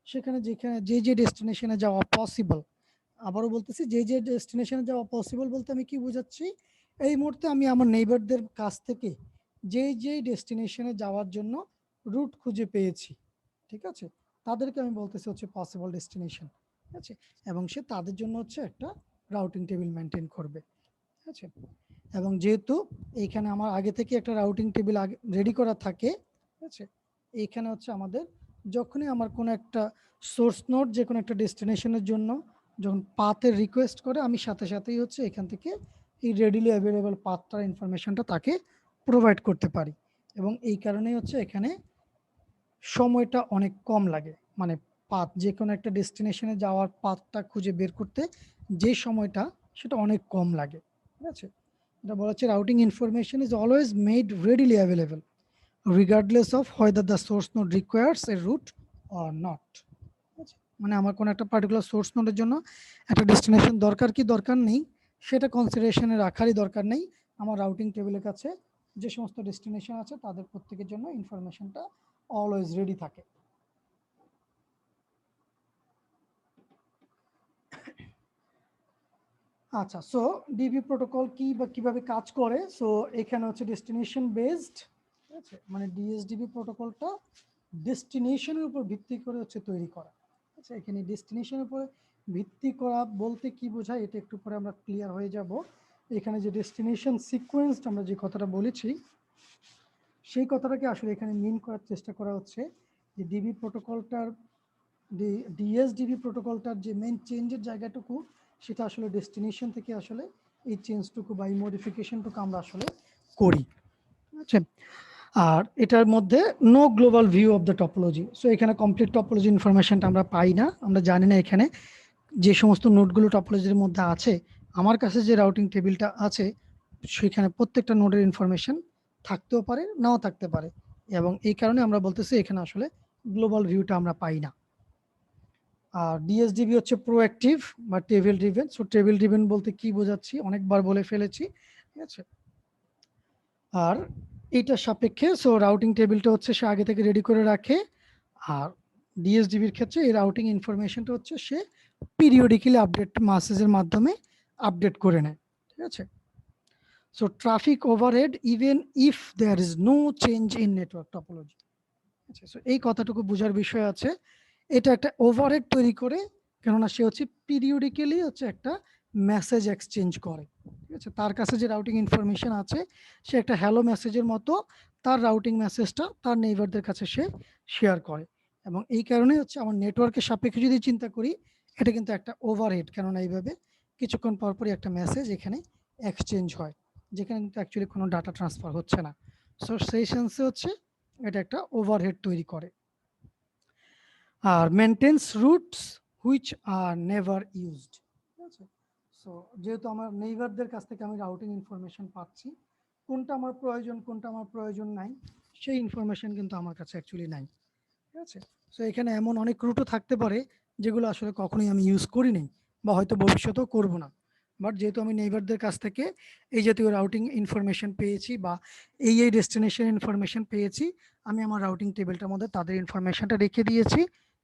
সেখানে যেখানে যে ডেস্টিনেশনে যাওয়া পসিবল, আবারও বলতেছি যে ডেস্টিনেশনে যাওয়া পসিবল বলতে আমি কি বোঝাচ্ছি, এই মুহূর্তে আমি আমার নেইবারদের কাছ থেকে যে ডেস্টিনেশনে যাওয়ার জন্য রুট খুঁজে পেয়েছি, ঠিক আছে, তাদেরকে আমি বলতেছি হচ্ছে পসিবল ডেস্টিনেশন, ঠিক আছে, এবং সে তাদের জন্য হচ্ছে একটা রাউটিং টেবিল মেনটেন করবে, ঠিক আছে। এবং যেহেতু এইখানে আমার আগে থেকে একটা রাউটিং টেবিল আগে রেডি করা থাকে, ঠিক আছে, এইখানে হচ্ছে আমাদের যখনই আমার কোনো একটা সোর্স নোড যে কোনো একটা ডেস্টিনেশনের জন্য যখন পাথের রিকোয়েস্ট করে আমি সাথে সাথেই হচ্ছে এখান থেকে এই রেডিলি অ্যাভেলেবল পাথটার ইনফরমেশনটা তাকে প্রোভাইড করতে পারি, এবং এই কারণেই হচ্ছে এখানে সময়টা অনেক কম লাগে, মানে পাথ যে কোনো একটা ডেস্টিনেশনে যাওয়ার পাথটা খুঁজে বের করতে যে সময়টা সেটা অনেক কম লাগে, ঠিক আছে। এটা বলা হচ্ছে routing information is always made readily available regardless of whether the source node requires a route or not. মানে আমার কোনো একটা পার্টিকুলার সোর্স নোডের জন্য একটা ডেস্টিনেশন দরকার কি দরকার নেই সেটা কনসিডারেশনে রাখারই দরকার নেই, আমার রাউটিং টেবিলের কাছে যে সমস্ত ডেস্টিনেশন আছে তাদের প্রত্যেকের জন্য ইনফরমেশনটা অলওয়েজ রেডি থাকে। আচ্ছা, সো ডিবি প্রোটোকল কি বা কিভাবে কাজ করে, সো এখানে হচ্ছে ডেস্টিনেশন বেসড, ঠিক আছে, মানে ডিএসডিবি প্রোটোকলটা ডেস্টিনেশনের উপর ভিত্তি করে হচ্ছে তৈরি করা, আচ্ছা, এখানে ডেস্টিনেশনের উপরে ভিত্তি করা বলতে কি বোঝায় এটা একটু পরে আমরা ক্লিয়ার হয়ে যাব। এখানে যে ডেস্টিনেশন সিকোয়েন্স আমরা যে কথাটা বলেছি সেই কথাটাকে আসলে এখানে মিন করার চেষ্টা করা হচ্ছে যে ডিবি প্রোটোকলটার ডিএসডিবি প্রোটোকলটার যে মেন চেঞ্জের জায়গাটুকু সেটা আসলে ডেস্টিনেশন থেকে আসলে এই চেঞ্জটুকু বা এই মডিফিকেশনটুকু আমরা আসলে করি, আচ্ছা। আর এটার মধ্যে no global view of the topology, so এখানে কমপ্লিট টপোলজি ইনফরমেশনটা আমরা পাই না, আমরা জানি না এখানে যে সমস্ত নোডগুলো টপোলজির মধ্যে আছে আমার কাছে যে রাউটিং টেবিলটা আছে সেখানে প্রত্যেকটা নোডের ইনফরমেশন থাকতেও পারে নাও থাকতে পারে, এবং এই কারণে আমরা বলতেছি এখানে আসলে গ্লোবাল ভিউটা আমরা পাই না। আর ডিএসডিবি হচ্ছে প্রোঅ্যাক্টিভ বা table driven, so table driven বলতে কি বোঝাচ্ছি অনেকবার বলে ফেলেছি, ঠিক আছে। আর এইটার সাপেক্ষে সো রাউটিং টেবিলটা হচ্ছে সে আগে থেকে রেডি করে রাখে, আর ডিএসডিবির ক্ষেত্রে এই রাউটিং ইনফরমেশনটা হচ্ছে সে পিরিয়ডিক্যালি আপডেট মেসেজের মাধ্যমে আপডেট করে নেয়, ঠিক আছে। So traffic overhead even if there is no change in network topology, আচ্ছা, সো এই কথাটুকু বোঝার বিষয় আছে, এটা একটা ওভারহেড তৈরি করে, কেননা সে হচ্ছে পিরিয়ডিক্যালি হচ্ছে একটা মেসেজ এক্সচেঞ্জ করে, ঠিক আছে, তার কাছে যে রাউটিং ইনফরমেশন আছে সে একটা হ্যালো মেসেজের মতো তার রাউটিং মেসেজটা তার নেইবারদের কাছে সে শেয়ার করে, এবং এই কারণে হচ্ছে আমার নেটওয়ার্কের সাপেক্ষে যদি চিন্তা করি এটা কিন্তু একটা ওভারহেড, কেননা এইভাবে কিছুক্ষণ পরপরই একটা মেসেজ এখানে এক্সচেঞ্জ হয় যেখানে কিন্তু অ্যাকচুয়ালি কোনো ডাটা ট্রান্সফার হচ্ছে না, সো সেই সেন্সে হচ্ছে এটা একটা ওভারহেড তৈরি করে। আর maintains routes which are never used, ঠিক আছে। সো যেহেতু আমার নেইবারদের কাছ থেকে আমি রাউটিং ইনফরমেশন পাচ্ছি, কোনটা আমার প্রয়োজন কোনটা আমার প্রয়োজন নাই সেই ইনফরমেশন কিন্তু আমার কাছে অ্যাকচুয়ালি নাই, ঠিক আছে। সো এখানে এমন অনেক রুটও থাকতে পারে যেগুলো আসলে কখনোই আমি ইউজ করি নাই বা হয়তো ভবিষ্যতেও করব না, বাট যেহেতু আমি নেইবারদের কাছ থেকে এই জাতীয় রাউটিং ইনফরমেশন পেয়েছি বা এই ডেস্টিনেশন ইনফরমেশন পেয়েছি, আমি আমার রাউটিং টেবিলটার মধ্যে তাদের ইনফরমেশনটা রেখে দিয়েছি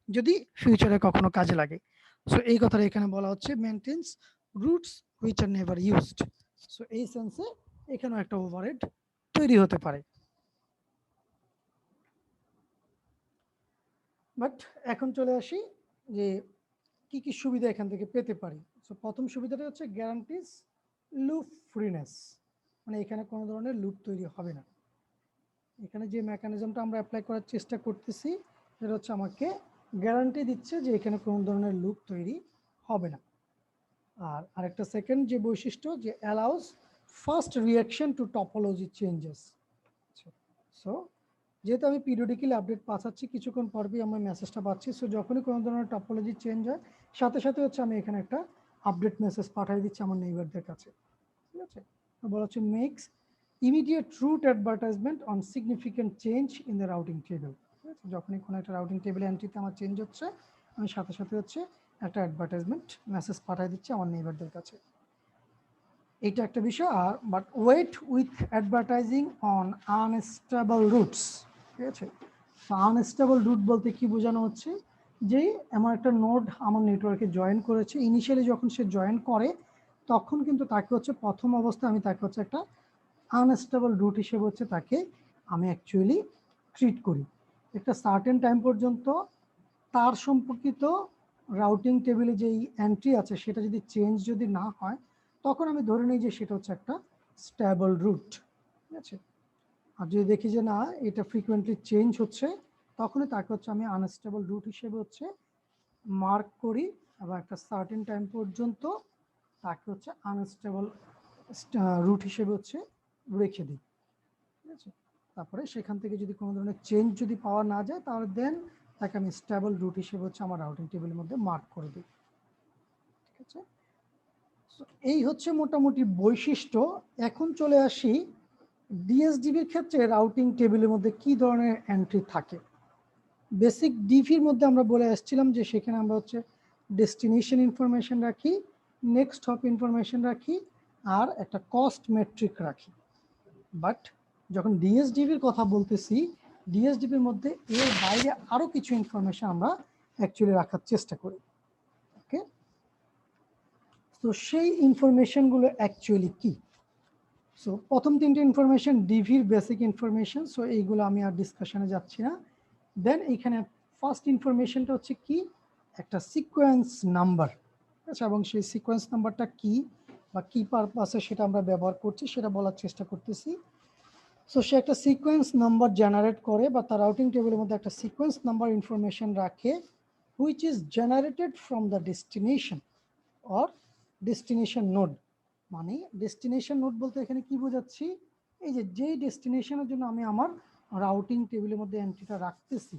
যদি ফিউচারে কখনো কাজে লাগে। সো এই কথাটা এখানে বলা হচ্ছে maintains routes which are never used, so এই সেন্সে এখানেও একটা ওভারহেড তৈরি হতে পারে। বাট এখন চলে আসি যে কি কি সুবিধা এখান থেকে পেতে পারি। সো প্রথম সুবিধাটা হচ্ছে গ্যারান্টিজ লুপ ফ্রিনেস, মানে এখানে কোনো ধরনের লুপ তৈরি হবে না, এখানে যে মেকানিজমটা আমরা অ্যাপ্লাই করার চেষ্টা করতেছি সেটা হচ্ছে আমাকে গ্যারান্টি দিচ্ছে যে এখানে কোনো ধরনের লুপ তৈরি হবে না। আর আরেকটা সেকেন্ড যে বৈশিষ্ট্য যে allows fast reaction to topology changes, so যেহেতু আমি পিরিয়ডিক্যালি আপডেট পাঠাচ্ছি কিছুক্ষণ পরই আমার মেসেজটা পাচ্ছি, সো যখনই কোনো ধরনের টপোলজি চেঞ্জ হয় সাথে সাথে হচ্ছে আমি এখানে একটা আপডেট মেসেজ পাঠিয়ে দিচ্ছি আমার নেইবারদের কাছে, ঠিক আছে। বলা হচ্ছে makes immediate route advertisement on significant change in the routing table, ঠিক আছে, যখনই কোনো একটা রাউটিং টেবিল এন্ট্রিতে আমার চেঞ্জ হচ্ছে আমি সাথে সাথে হচ্ছে একটা অ্যাডভার্টাইজমেন্ট মেসেজ পাঠিয়ে দিচ্ছি আমার নেইবারদের কাছে। এটা একটা বিষয়। আর but wait with advertising on unstable routes, ঠিক আছে। আনস্টেবল রুট বলতে কি বোঝানো হচ্ছে, যে এমন একটা নোড আমার নেটওয়ার্কে জয়েন করেছে, ইনিশিয়ালি যখন সে জয়েন করে তখন কিন্তু তাকে হচ্ছে প্রথম অবস্থায় আমি তাকে হচ্ছে একটা আনস্টেবল রুট হিসেবে হচ্ছে তাকে আমি অ্যাকচুয়ালি ট্রিট করি। একটা সার্টেন টাইম পর্যন্ত তার সম্পর্কিত রাউটিং টেবিলে যেই এন্ট্রি আছে সেটা যদি চেঞ্জ যদি না হয়, তখন আমি ধরে নিই যে সেটা হচ্ছে একটা স্টেবল রুট, ঠিক আছে। আর যদি দেখি যে না এটা ফ্রিকোয়েন্টলি চেঞ্জ হচ্ছে, তখনই তাকে হচ্ছে আমি আনস্টেবল রুট হিসেবে হচ্ছে মার্ক করি, এবং একটা সার্টেন টাইম পর্যন্ত তাকে হচ্ছে আনস্টেবল রুট হিসেবে হচ্ছে রেখে দিই, ঠিক আছে। তারপরে সেখান থেকে যদি কোনো ধরনের চেঞ্জ যদি পাওয়া না যায়, তাহলে দেন তাকে আমি স্টেবল রুট হিসেবে হচ্ছে আমার রাউটিং টেবিলের মধ্যে মার্ক করে দিই, ঠিক আছে। এই হচ্ছে মোটামুটি বৈশিষ্ট্য। এখন চলে আসি ডিএসডিবির ক্ষেত্রে রাউটিং টেবিলের মধ্যে কি ধরনের এন্ট্রি থাকে। বেসিক ডিভির মধ্যে আমরা বলে আসছিলাম যে সেখানে আমরা হচ্ছে ডেস্টিনেশন ইনফরমেশন রাখি, নেক্সট হপ ইনফরমেশন রাখি, আর একটা কস্ট মেট্রিক রাখি। বাট যখন ডিএসডিবির কথা বলতেছি, ডিএসডিবির মধ্যে এর বাইরে আরও কিছু ইনফরমেশন আমরা অ্যাকচুয়ালি রাখার চেষ্টা করি, ওকে। তো সেই ইনফরমেশনগুলো অ্যাকচুয়ালি কি? সো প্রথম তিনটে ইনফরমেশন ডিভির বেসিক ইনফরমেশন, সো এইগুলো আমি আর ডিসকাশনে যাচ্ছি না। দেন এইখানে ফার্স্ট ইনফরমেশনটা হচ্ছে কি, একটা সিকোয়েন্স নাম্বার, আচ্ছা, এবং সেই সিকোয়েন্স নাম্বারটা কি বা কি পারপাসে সেটা আমরা ব্যবহার করছি সেটা বলার চেষ্টা করতেছি। সো সে একটা সিকোয়েন্স নাম্বার জেনারেট করে, বা তার রাউটিং টেবিলের মধ্যে একটা সিকোয়েন্স নাম্বার ইনফরমেশন রাখে, which is generated from the destination or destination node. মানে ডেস্টিনেশন নোড বলতে এখানে কি বোঝাচ্ছি, এই যে যেই ডেস্টিনেশনের জন্য আমি আমার রাউটিং টেবিলের মধ্যে এন্ট্রিটা রাখতেছি,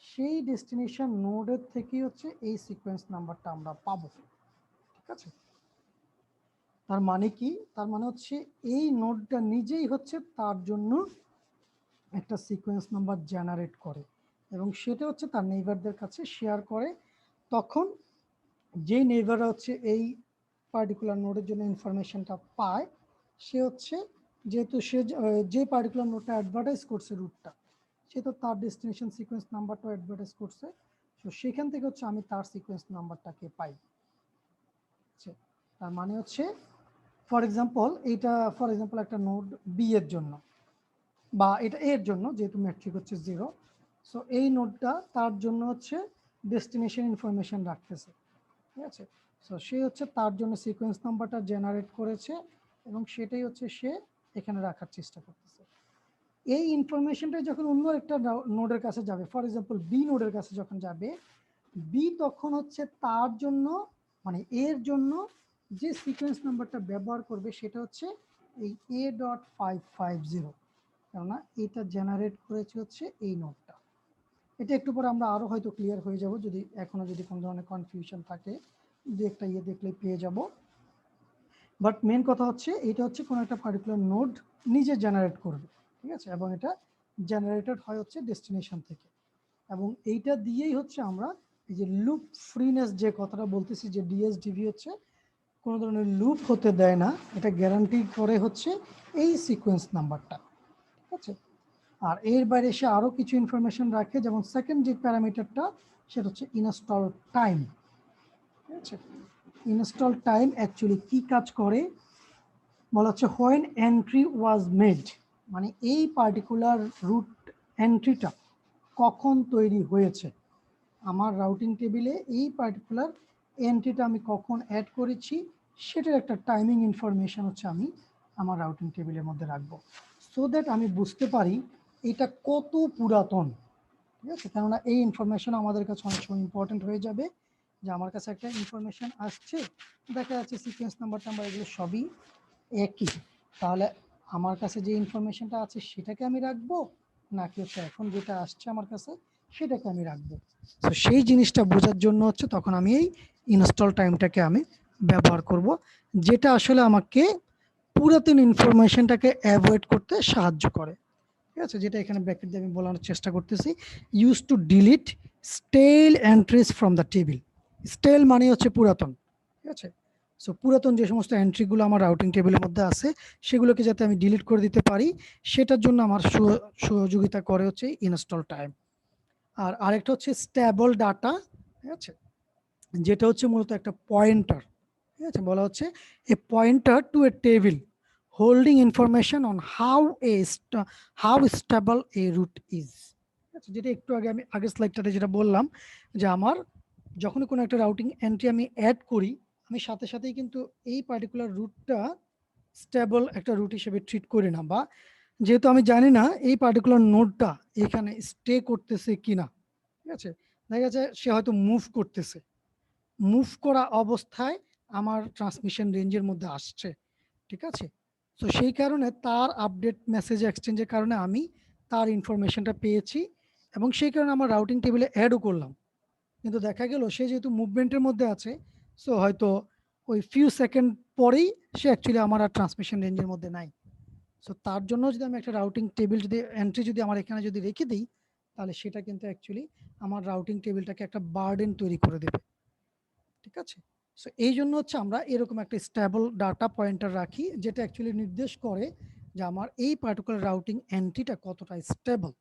সেই ডেস্টিনেশন নোডের থেকেই হচ্ছে এই সিকোয়েন্স নাম্বারটা আমরা পাবো, ঠিক আছে। তার মানে কি, তার মানে হচ্ছে এই নোডটা নিজেই হচ্ছে তার জন্য একটা সিকোয়েন্স নাম্বার জেনারেট করে, এবং সেটা হচ্ছে তার নেইবারদের কাছে শেয়ার করে। তখন যেই নেইবাররা হচ্ছে এই পার্টিকুলার নোডের জন্য ইনফরমেশনটা পায়, সে হচ্ছে যেহেতু সে যে পার্টিকুলার নোডটা অ্যাডভার্টাইজ করছে রুটটা, সে তো তার ডেস্টিনেশন সিকোয়েন্স নাম্বারটা অ্যাডভার্টাইজ করছে, তো সেখান থেকে হচ্ছে আমি তার সিকোয়েন্স নাম্বারটাকে পাই। তার মানে হচ্ছে ফর এক্সাম্পল একটা নোড বি এর জন্য, বা এটা এর জন্য, যেহেতু ম্যাট্রিক হচ্ছে 0, সো এই নোডটা তার জন্য হচ্ছে ডেস্টিনেশন ইনফরমেশন রাখতেছে, ঠিক আছে। সো সে হচ্ছে তার জন্য সিকোয়েন্স নাম্বারটা জেনারেট করেছে, এবং সেটাই হচ্ছে সে এখানে রাখার চেষ্টা করতেছে। এই ইনফরমেশনটা যখন অন্য একটা নোডের কাছে যাবে, ফর এক্সাম্পল বি নোডের কাছে যখন যাবে, বি তখন হচ্ছে তার জন্য, মানে এর জন্য যে সিকোয়েন্স নাম্বারটা ব্যবহার করবে সেটা হচ্ছে এই A.550, কেননা এটা জেনারেট করেছে হচ্ছে এই নোডটা। এটা একটু পরে আমরা আরও হয়তো ক্লিয়ার হয়ে যাব, যদি এখনও যদি কোনো ধরনের কনফিউশন থাকে, যে একটা দেখলে পেয়ে যাব। বাট মেন কথা হচ্ছে এটা হচ্ছে কোনো একটা পার্টিকুলার নোড নিজে জেনারেট করবে, ঠিক আছে, এবং এটা জেনারেটেড হয় হচ্ছে ডেস্টিনেশন থেকে। এবং এইটা দিয়েই হচ্ছে আমরা এই যে লুপ ফ্রিনেস যে কথাটা বলতেছি, যে ডিএসডিভি হচ্ছে কোনো ধরনের লুপ হতে দেয় না, এটা গ্যারান্টি করে হচ্ছে এই সিকোয়েন্স নাম্বারটা, ঠিক আছে। আর এর বাইরে সে আরও কিছু ইনফরমেশন রাখে, যেমন সেকেন্ড যে প্যারামিটারটা সেটা হচ্ছে ইনস্টল টাইম, ঠিক আছে। ইনস্টল টাইম অ্যাকচুয়ালি কি কাজ করে বলা হচ্ছে, হোয়েন এন্ট্রি ওয়াজ মেড, মানে এই পার্টিকুলার রুট এন্ট্রিটা কখন তৈরি হয়েছে, আমার রাউটিং টেবিলে এই পার্টিকুলার এন্ট্রিটা আমি কখন অ্যাড করেছি সেটার একটা টাইমিং ইনফরমেশন হচ্ছে আমি আমার রাউটিং টেবিলের মধ্যে রাখবো, সো দ্যাট আমি বুঝতে পারি এটা কত পুরাতন, ঠিক আছে। কেননা এই ইনফরমেশন আমাদের কাছে অনেক সময় ইম্পর্টেন্ট হয়ে যাবে, যে আমার কাছে একটা ইনফরমেশন আসছে, দেখা যাচ্ছে সিকোয়েন্স নাম্বারটা আমরা এগুলো সবই একই, তাহলে আমার কাছে যে ইনফরমেশনটা আছে সেটাকে আমি রাখবো, নাকি হচ্ছে এখন যেটা আসছে আমার কাছে সেটাকে আমি রাখবো। তো সেই জিনিসটা বোঝার জন্য হচ্ছে তখন আমি এই ইনস্টল টাইমটাকে আমি ব্যবহার করব, যেটা আসলে আমাকে পুরাতন ইনফরমেশনটাকে অ্যাভয়েড করতে সাহায্য করে, ঠিক আছে। যেটা এখানে ব্র্যাকেট দিয়ে আমি বলানোর চেষ্টা করতেছি, use to delete stale entries from the table. স্টেল মানে হচ্ছে পুরাতন, ঠিক আছে। সো পুরাতন যে সমস্ত এন্ট্রিগুলো আমার রাউটিং টেবিলের মধ্যে আছে সেগুলোকে যাতে আমি ডিলিট করে দিতে পারি, সেটার জন্য আমার সহযোগিতা করে হচ্ছে ইনস্টল টাইম। আর আরেকটা হচ্ছে স্টেবল ডাটা, ঠিক আছে, যেটা হচ্ছে মূলত একটা পয়েন্টার, ঠিক আছে, বলা হচ্ছে a pointer to a table holding information on how stable a route is. যেটা একটু আগে আমি আগের স্লাইডটাতে যেটা বললাম যে আমার যখনই কোনো একটা রাউটিং এন্ট্রি আমি অ্যাড করি, আমি সাথে সাথেই কিন্তু এই পার্টিকুলার রুটটা স্টেবল একটা রুট হিসেবে ট্রিট করি না, বা যেহেতু আমি জানি না এই পার্টিকুলার নোডটা এখানে স্টে করতেছে কিনা, ঠিক আছে, দেখা যাচ্ছে সে হয়তো মুভ করতেছে, মুভ করা অবস্থায় আমার ট্রান্সমিশন রেঞ্জের মধ্যে আসছে, ঠিক আছে। তো সেই কারণে তার আপডেট মেসেজ এক্সচেঞ্জের কারণে আমি তার ইনফরমেশনটা পেয়েছি এবং সেই কারণে আমার রাউটিং টেবিলে অ্যাডও করলাম। কিন্তু দেখা গেল সে যেহেতু মুভমেন্টের মধ্যে আছে, সো হয়তো ওই ফিউ সেকেন্ড পরেই সে অ্যাকচুয়ালি আমার আর ট্রান্সমিশন রেঞ্জের মধ্যে নাই। সো তার জন্য যদি আমি একটা রাউটিং টেবিল যদি এন্ট্রি যদি আমার এখানে যদি রেখে দিই, তাহলে সেটা কিন্তু অ্যাকচুয়ালি আমার রাউটিং টেবিলটাকে একটা বার্ডেন তৈরি করে দেবে, ঠিক আছে। সো এই জন্য হচ্ছে আমরা এরকম একটা স্টেবল ডাটা পয়েন্টার রাখি, যেটা অ্যাকচুয়ালি নির্দেশ করে যে আমার এই পার্টিকুলার রাউটিং এন্ট্রিটা কতটা স্টেবল,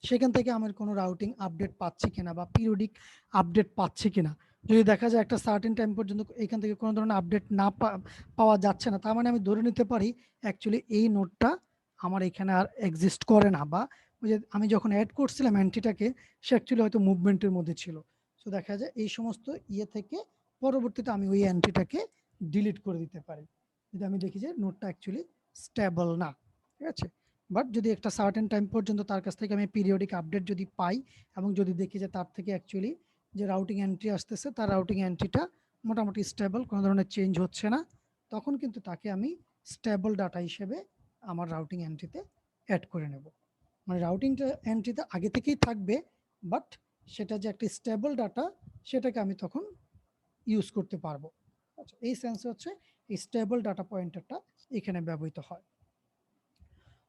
সেখান থেকে আমার কোনো রাউটিং আপডেট পাচ্ছি কিনা বা পিরিয়ডিক আপডেট পাচ্ছি কিনা। যদি দেখা যায় একটা সার্টেন টাইম পর্যন্ত এখান থেকে কোনো ধরনের আপডেট না পাওয়া যাচ্ছে না, তার মানে আমি ধরে নিতে পারি অ্যাকচুয়ালি এই নোটটা আমার এখানে আর এক্সিস্ট করে না, বা ওই যে আমি যখন অ্যাড করছিলাম এন্ট্রিটাকে সে অ্যাকচুয়ালি হয়তো মুভমেন্টের মধ্যে ছিল। সো দেখা যায় এই সমস্ত ইয়ে থেকে পরবর্তীতে আমি ওই এন্ট্রিটাকে ডিলিট করে দিতে পারি যদি আমি দেখি যে নোটটা অ্যাকচুয়ালি স্টেবল না, ঠিক আছে। বাট যদি একটা সার্টেন টাইম পর্যন্ত তার কাছ থেকে আমি পিরিয়ডিক আপডেট যদি পাই এবং যদি দেখি যে তার থেকে অ্যাকচুয়ালি যে রাউটিং এন্ট্রি আসতেছে তার রাউটিং এন্ট্রিটা মোটামুটি স্টেবল, কোনো ধরনের চেঞ্জ হচ্ছে না, তখন কিন্তু তাকে আমি স্টেবল ডাটা হিসেবে আমার রাউটিং এন্ট্রিতে অ্যাড করে নেব। মানে রাউটিংটা এন্ট্রিতে আগে থেকেই থাকবে, বাট সেটা যে একটা স্টেবল ডাটা সেটাকে আমি তখন ইউজ করতে পারবো। আচ্ছা, এই সেন্সে হচ্ছে এই স্টেবল ডাটা পয়েন্টারটা এখানে ব্যবহৃত হয়।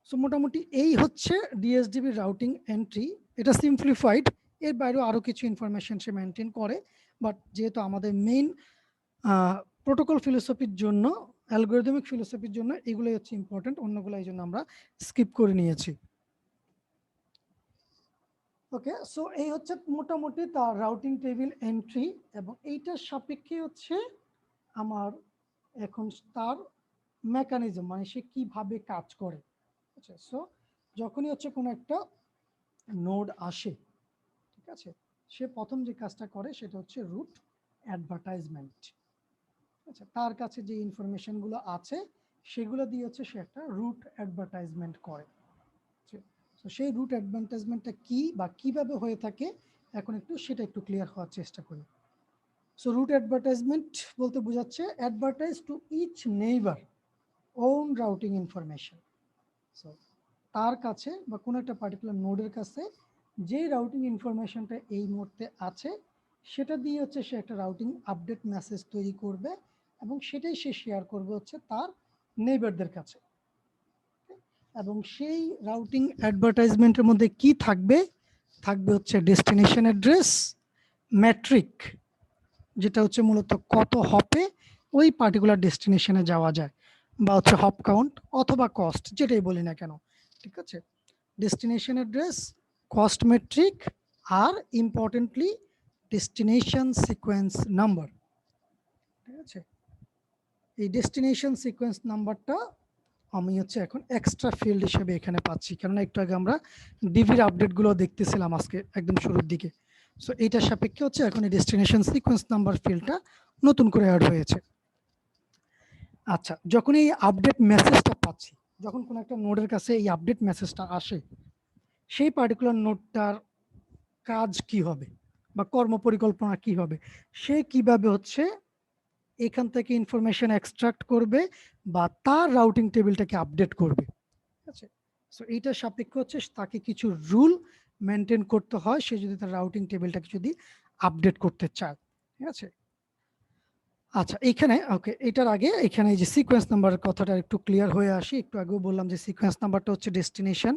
সো মোটামুটি এই হচ্ছে ডিএসডিবি রাউটিং এন্ট্রি। এটা সিম্পলিফাইড, এর বাইরেও আরও কিছু ইনফরমেশন সে মেনটেন করে, বাট যেহেতু আমাদের মেইন প্রোটোকল ফিলোসফির জন্য, অ্যালগোরিদমিক ফিলোসফির জন্য এগুলোই হচ্ছে ইম্পর্টেন্ট, অন্যগুলো এই জন্য আমরা স্কিপ করে নিয়েছি। ওকে, সো এই হচ্ছে মোটামুটি তার রাউটিং টেবিল এন্ট্রি, এবং এইটার সাপেক্ষে হচ্ছে আমার এখন তার মেকানিজম, মানে সে কিভাবে কাজ করে। আচ্ছা, সো যখনই হচ্ছে কোনো একটা নোড আসে, ঠিক আছে, সে প্রথম যে কাজটা করে সেটা হচ্ছে রুট অ্যাডভার্টাইজমেন্ট। আচ্ছা, তার কাছে যে ইনফরমেশনগুলো আছে সেগুলো দিয়ে হচ্ছে সে একটা রুট অ্যাডভার্টাইজমেন্ট করে। তো সেই রুট অ্যাডভার্টাইজমেন্টটা কি বা কিভাবে হয়ে থাকে এখন সেটা একটু ক্লিয়ার হওয়ার চেষ্টা করি। সো রুট অ্যাডভার্টাইজমেন্ট বলতে বোঝাচ্ছে advertise to each neighbour own routing information. So তার কাছে বা কোনো একটা পার্টিকুলার নোডের কাছে যে রাউটিং ইনফরমেশনটা এই মুহূর্তে আছে সেটা দিয়ে হচ্ছে সে একটা রাউটিং আপডেট মেসেজ তৈরি করবে এবং সেটাই সে শেয়ার করবে হচ্ছে তার নেইবারদের কাছে। এবং সেই রাউটিং অ্যাডভার্টাইজমেন্টের মধ্যে কি থাকবে, থাকবে হচ্ছে ডেস্টিনেশন অ্যাড্রেস, ম্যাট্রিক, যেটা হচ্ছে মূলত কত হপে ওই পার্টিকুলার ডেস্টিনেশনে যাওয়া যায়, বা হচ্ছে হপ কাউন্ট অথবা কস্ট, যেটাই বলি না কেন, ঠিক আছে। ডেস্টিনেশন অ্যাড্রেস, কস্ট মেট্রিক, আর ইম্পর্টেন্টলি ডেস্টিনেশন সিকোয়েন্স নাম্বার, ঠিক আছে। এই ডেস্টিনেশন সিকোয়েন্স নাম্বারটা আমি হচ্ছে এখন এক্সট্রা ফিল্ড হিসেবে এখানে পাচ্ছি, কারণ একটু আগে আমরা ডিভির আপডেটগুলো দেখতেছিলাম আজকে একদম শুরুর দিকে। সো এইটার সাপেক্ষে হচ্ছে এখন এই ডেস্টিনেশন সিকোয়েন্স নাম্বার ফিল্ডটা নতুন করে অ্যাড হয়েছে। আচ্ছা, যখন এই আপডেট মেসেজটা পাচ্ছি, যখন কোনো একটা নোডের কাছে এই আপডেট মেসেজটা আসে, সেই পার্টিকুলার নোডটার কাজ কি হবে বা কর্ম পরিকল্পনা কি হবে, সে কিভাবে হচ্ছে এখান থেকে ইনফরমেশন এক্সট্রাক্ট করবে বা তার রাউটিং টেবিলটাকে আপডেট করবে, ঠিক আছে। সো এইটার সাপেক্ষে হচ্ছে তাকে কিছু রুল মেনটেন করতে হয় সে যদি তার রাউটিং টেবিলটাকে যদি আপডেট করতে চায়, ঠিক আছে। আচ্ছা, এইখানে ওকে, এটার আগে এখানে এই যে সিকোয়েন্স নাম্বারের কথাটা একটু ক্লিয়ার হয়ে আসি। একটু আগেও বললাম যে সিকোয়েন্স নাম্বারটা হচ্ছে ডেস্টিনেশন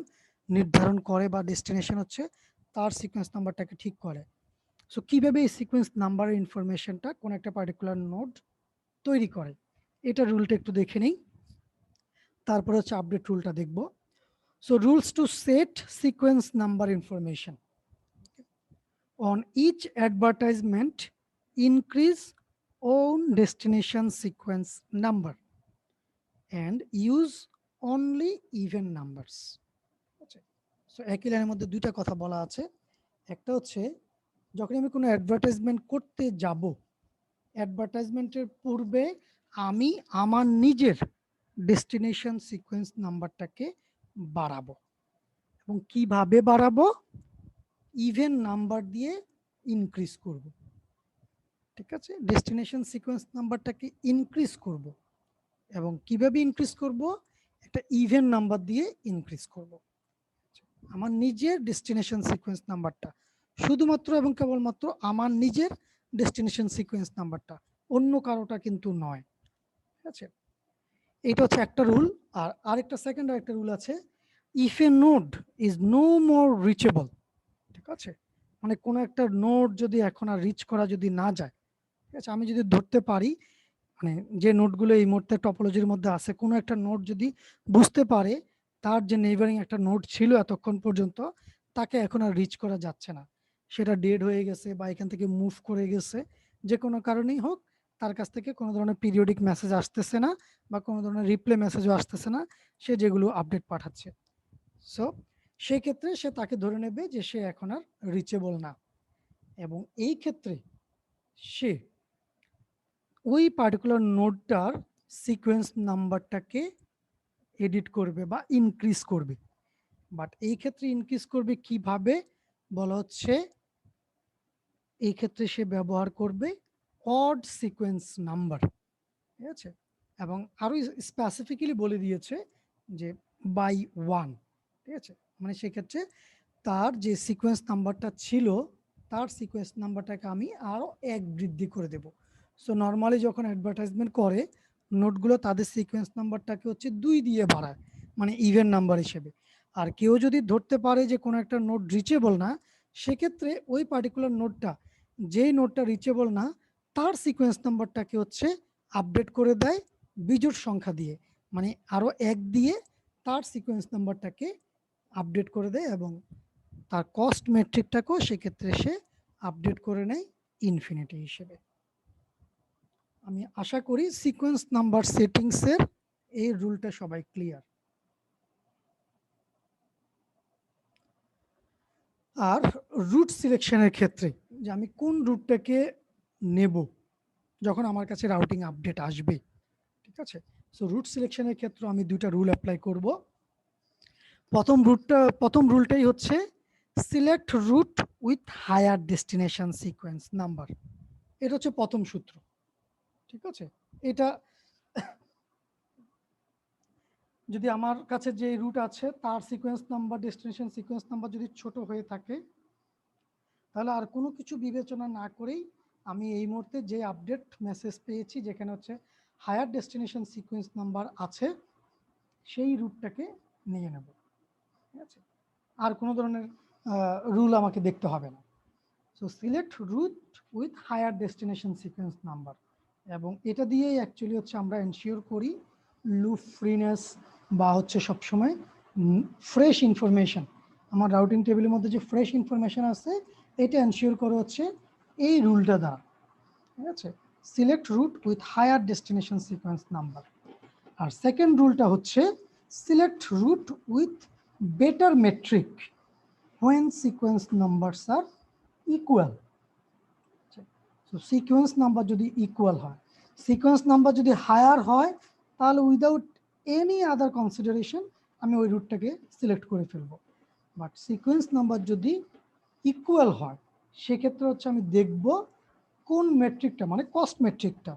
নির্ধারণ করে বা ডেস্টিনেশন হচ্ছে তার সিকোয়েন্স নাম্বারটাকে ঠিক করে। সো কিভাবে এই সিকোয়েন্স নাম্বারের ইনফরমেশনটা কোন একটা পার্টিকুলার নোড তৈরি করে। এটা রুলটা একটু দেখে নেই, তারপরে হচ্ছে আপডেট রুলটা দেখব। So rules to set sequence number information on each advertisement, increase own destination sequence number and use only even numbers. So একই লাইনের মধ্যে দুইটা কথা বলা আছে। একটা হচ্ছে যখন আমি কোনো অ্যাডভার্টাইজমেন্ট করতে যাব, অ্যাডভার্টাইজমেন্টের পূর্বে আমি আমার নিজের ডেস্টিনেশন সিকোয়েন্স নাম্বারটাকে বাড়াবো। এবং কিভাবে বাড়াবো? ইভেন নাম্বার দিয়ে ইনক্রিজ করব। ঠিক আছে, ডেস্টিনেশন সিকোয়েন্স নাম্বারটাকে ইনক্রিজ করব। এবং কিভাবে ইনক্রিজ করব? একটা ইভেন নাম্বার দিয়ে ইনক্রিজ করব। আমার নিজের ডেস্টিনেশন সিকোয়েন্স নাম্বারটা, শুধুমাত্র এবং কেবলমাত্র আমার নিজের ডেস্টিনেশন সিকোয়েন্স নাম্বারটা, অন্য কারোটা কিন্তু নয়। ঠিক আছে, এইটা হচ্ছে একটা রুল। আর আরেকটা সেকেন্ড আরেকটা রুল আছে, if a node is no more reachable. ঠিক আছে, মানে কোনো একটা নোড যদি এখন আর রিচ করা যদি না যায়, ঠিক আছে, আমি যদি ধরতে পারি মানে যে নোটগুলো এই মুহূর্তে টপোলজির মধ্যে আছে, কোনো একটা নোট যদি বুঝতে পারে তার যে নেইবারিং একটা নোট ছিল এতক্ষণ পর্যন্ত, তাকে এখন আর রিচ করা যাচ্ছে না, সেটা ডেড হয়ে গেছে বা এখান থেকে মুভ করে গেছে, যে কোনো কারণেই হোক, তার কাছ থেকে কোনো ধরনের পিরিয়ডিক মেসেজ আসতেছে না বা কোনো ধরনের রিপ্লে মেসেজও আসতেছে না, সে যেগুলো আপডেট পাঠাচ্ছে। সো সেই ক্ষেত্রে সে তাকে ধরে নেবে যে সে এখন আর রিচেবল না, এবং এই ক্ষেত্রে সে ওই পার্টিকুলার নোডটার সিকোয়েন্স নাম্বারটাকে এডিট করবে বা ইনক্রিজ করবে। বাট এই ক্ষেত্রে ইনক্রিজ করবে কিভাবে বলা হচ্ছে, এই ক্ষেত্রে সে ব্যবহার করবে অড সিকোয়েন্স নাম্বার। ঠিক আছে, এবং আরো স্পেসিফিক্যালি বলে দিয়েছে যে বাই ওয়ান। ঠিক আছে, মানে সেক্ষেত্রে তার যে সিকোয়েন্স নাম্বারটা ছিল, তার সিকোয়েন্স নাম্বারটাকে আমি আরো এক বৃদ্ধি করে দেব। সো নর্মালি যখন অ্যাডভার্টাইজমেন্ট করে নোটগুলো তাদের সিকোয়েন্স নাম্বারটাকে হচ্ছে 2 দিয়ে বাড়ায়, মানে ইভেন নাম্বার হিসেবে। আর কেউ যদি ধরতে পারে যে কোনো একটা নোট রিচেবল না, সেক্ষেত্রে ওই পার্টিকুলার নোটটা, যেই নোটটা রিচেবল না, তার সিকোয়েন্স নাম্বারটাকে হচ্ছে আপডেট করে দেয় বিজোড় সংখ্যা দিয়ে, মানে আরো এক দিয়ে তার সিকোয়েন্স নাম্বারটাকে আপডেট করে দেয়, এবং তার কস্ট মেট্রিকটাকেও সেক্ষেত্রে সে আপডেট করে নেয় ইনফিনিটি হিসেবে। আমি আশা করি সিকোয়েন্স নাম্বার সেটিংসের এই রুলটা সবাই ক্লিয়ার। আর রুট সিলেকশনের ক্ষেত্রে যে আমি কোন রুটটাকে নেব যখন আমার কাছে রাউটিং আপডেট আসবে, ঠিক আছে, সো রুট সিলেকশনের ক্ষেত্রে আমি দুইটা রুল অ্যাপ্লাই করব। প্রথম রুলটাই হচ্ছে select route with higher destination sequence number. এটা হচ্ছে প্রথম সূত্র। ঠিক আছে, এটা যদি আমার কাছে যে রুট আছে তার sequence number, destination sequence number যদি ছোট হয়ে থাকে, তাহলে আর কোনো কিছু বিবেচনা না করেই আমি এই মুহূর্তে যে আপডেট মেসেজ পেয়েছি যেখানে হচ্ছে হায়ার ডেস্টিনেশন সিকোয়েন্স নাম্বার আছে, সেই রুটটাকে নিয়ে নেব। ঠিক আছে, আর কোনো ধরনের রুল আমাকে দেখতে হবে না। So select route with higher destination sequence number, এবং এটা দিয়েই অ্যাকচুয়ালি হচ্ছে আমরা এনশিওর করি লুপ ফ্রিনেস বা হচ্ছে সবসময় ফ্রেশ ইনফরমেশন। আমার রাউটিং টেবিলের মধ্যে যে ফ্রেশ ইনফরমেশন আছে, এটা এনশিওর করে হচ্ছে এই রুলটা দ্বারা। ঠিক আছে, select route with higher destination sequence number. আর সেকেন্ড রুলটা হচ্ছে select route with better metric when sequence numbers are equal. So sequence number যদি equal হয়, সিকোয়েন্স নাম্বার যদি হায়ার হয়, তাহলে উইদাউট এনি আদার কনসিডারেশন আমি ওই রুটটাকে সিলেক্ট করে ফেলবো। বাট সিকোয়েন্স নাম্বার যদি ইকুয়াল হয়, সেক্ষেত্রে হচ্ছে আমি দেখব কোন মেট্রিকটা, মানে কস্ট মেট্রিকটা,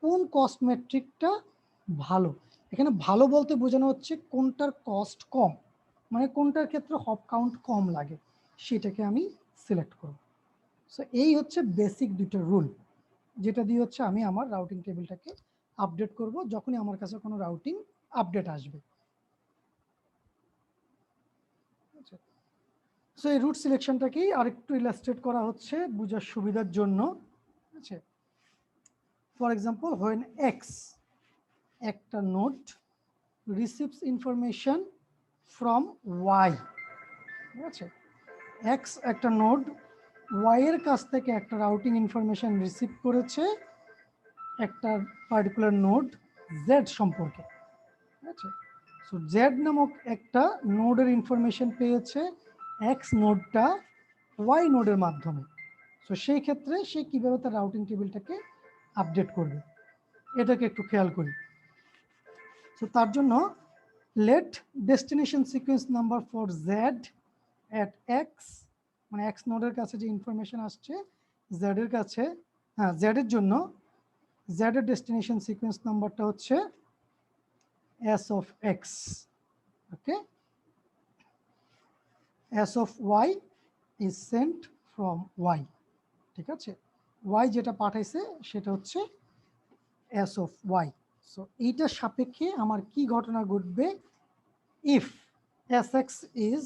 কোন কস্ট মেট্রিকটা ভালো। এখানে ভালো বলতে বোঝানো হচ্ছে কোনটার কস্ট কম, মানে কোনটার ক্ষেত্রে হপ কাউন্ট কম লাগে, সেটাকে আমি সিলেক্ট করব। সো এই হচ্ছে বেসিক দুটো রুল, যেটা দিয়ে হচ্ছে আমি আমার রাউটিং টেবিলটাকে আপডেট করব যখনই আমার কাছে কোনো রাউটিং আপডেট আসবে। সো এই রুট সিলেকশনটাকেই আরেকটু ইলাস্ট্রেট করা হচ্ছে বোঝার সুবিধার জন্য। ঠিক আছে, ফর এক্সাম্পল হোয়েন এক্স একটা node receives information from Y, ঠিক আছে, এক্স একটা নোড ওয়াই এর কাছ থেকে একটা রাউটিং ইনফরমেশন রিসিভ করেছে একটা পার্টিকুলার নোড জেড সম্পর্কে, ঠিক আছে। সো জেড নামক একটা নোডের ইনফরমেশন পেয়েছে এক্স নোডটা ওয়াই নোডের মাধ্যমে। সো সেই ক্ষেত্রে সে কীভাবে তার রাউটিং টেবিলটাকে আপডেট করবে এটাকে একটু খেয়াল করি। সো তার জন্য let destination sequence number for Z at X, মানে এক্স নোডের কাছে যে ইনফরমেশন আসছে জেড এর কাছে, হ্যাঁ জেড এর জন্য জেড এর ডেস্টিনেশন সিকোয়েন্স নাম্বারটা হচ্ছে S of X, okay, S of Y is sent from Y, ঠিক আছে, ওয়াই যেটা পাঠাইছে সেটা হচ্ছে এস অফ ওয়াই। সো এইটার সাপেক্ষে আমার কি ঘটনা ঘটবে, if S X is,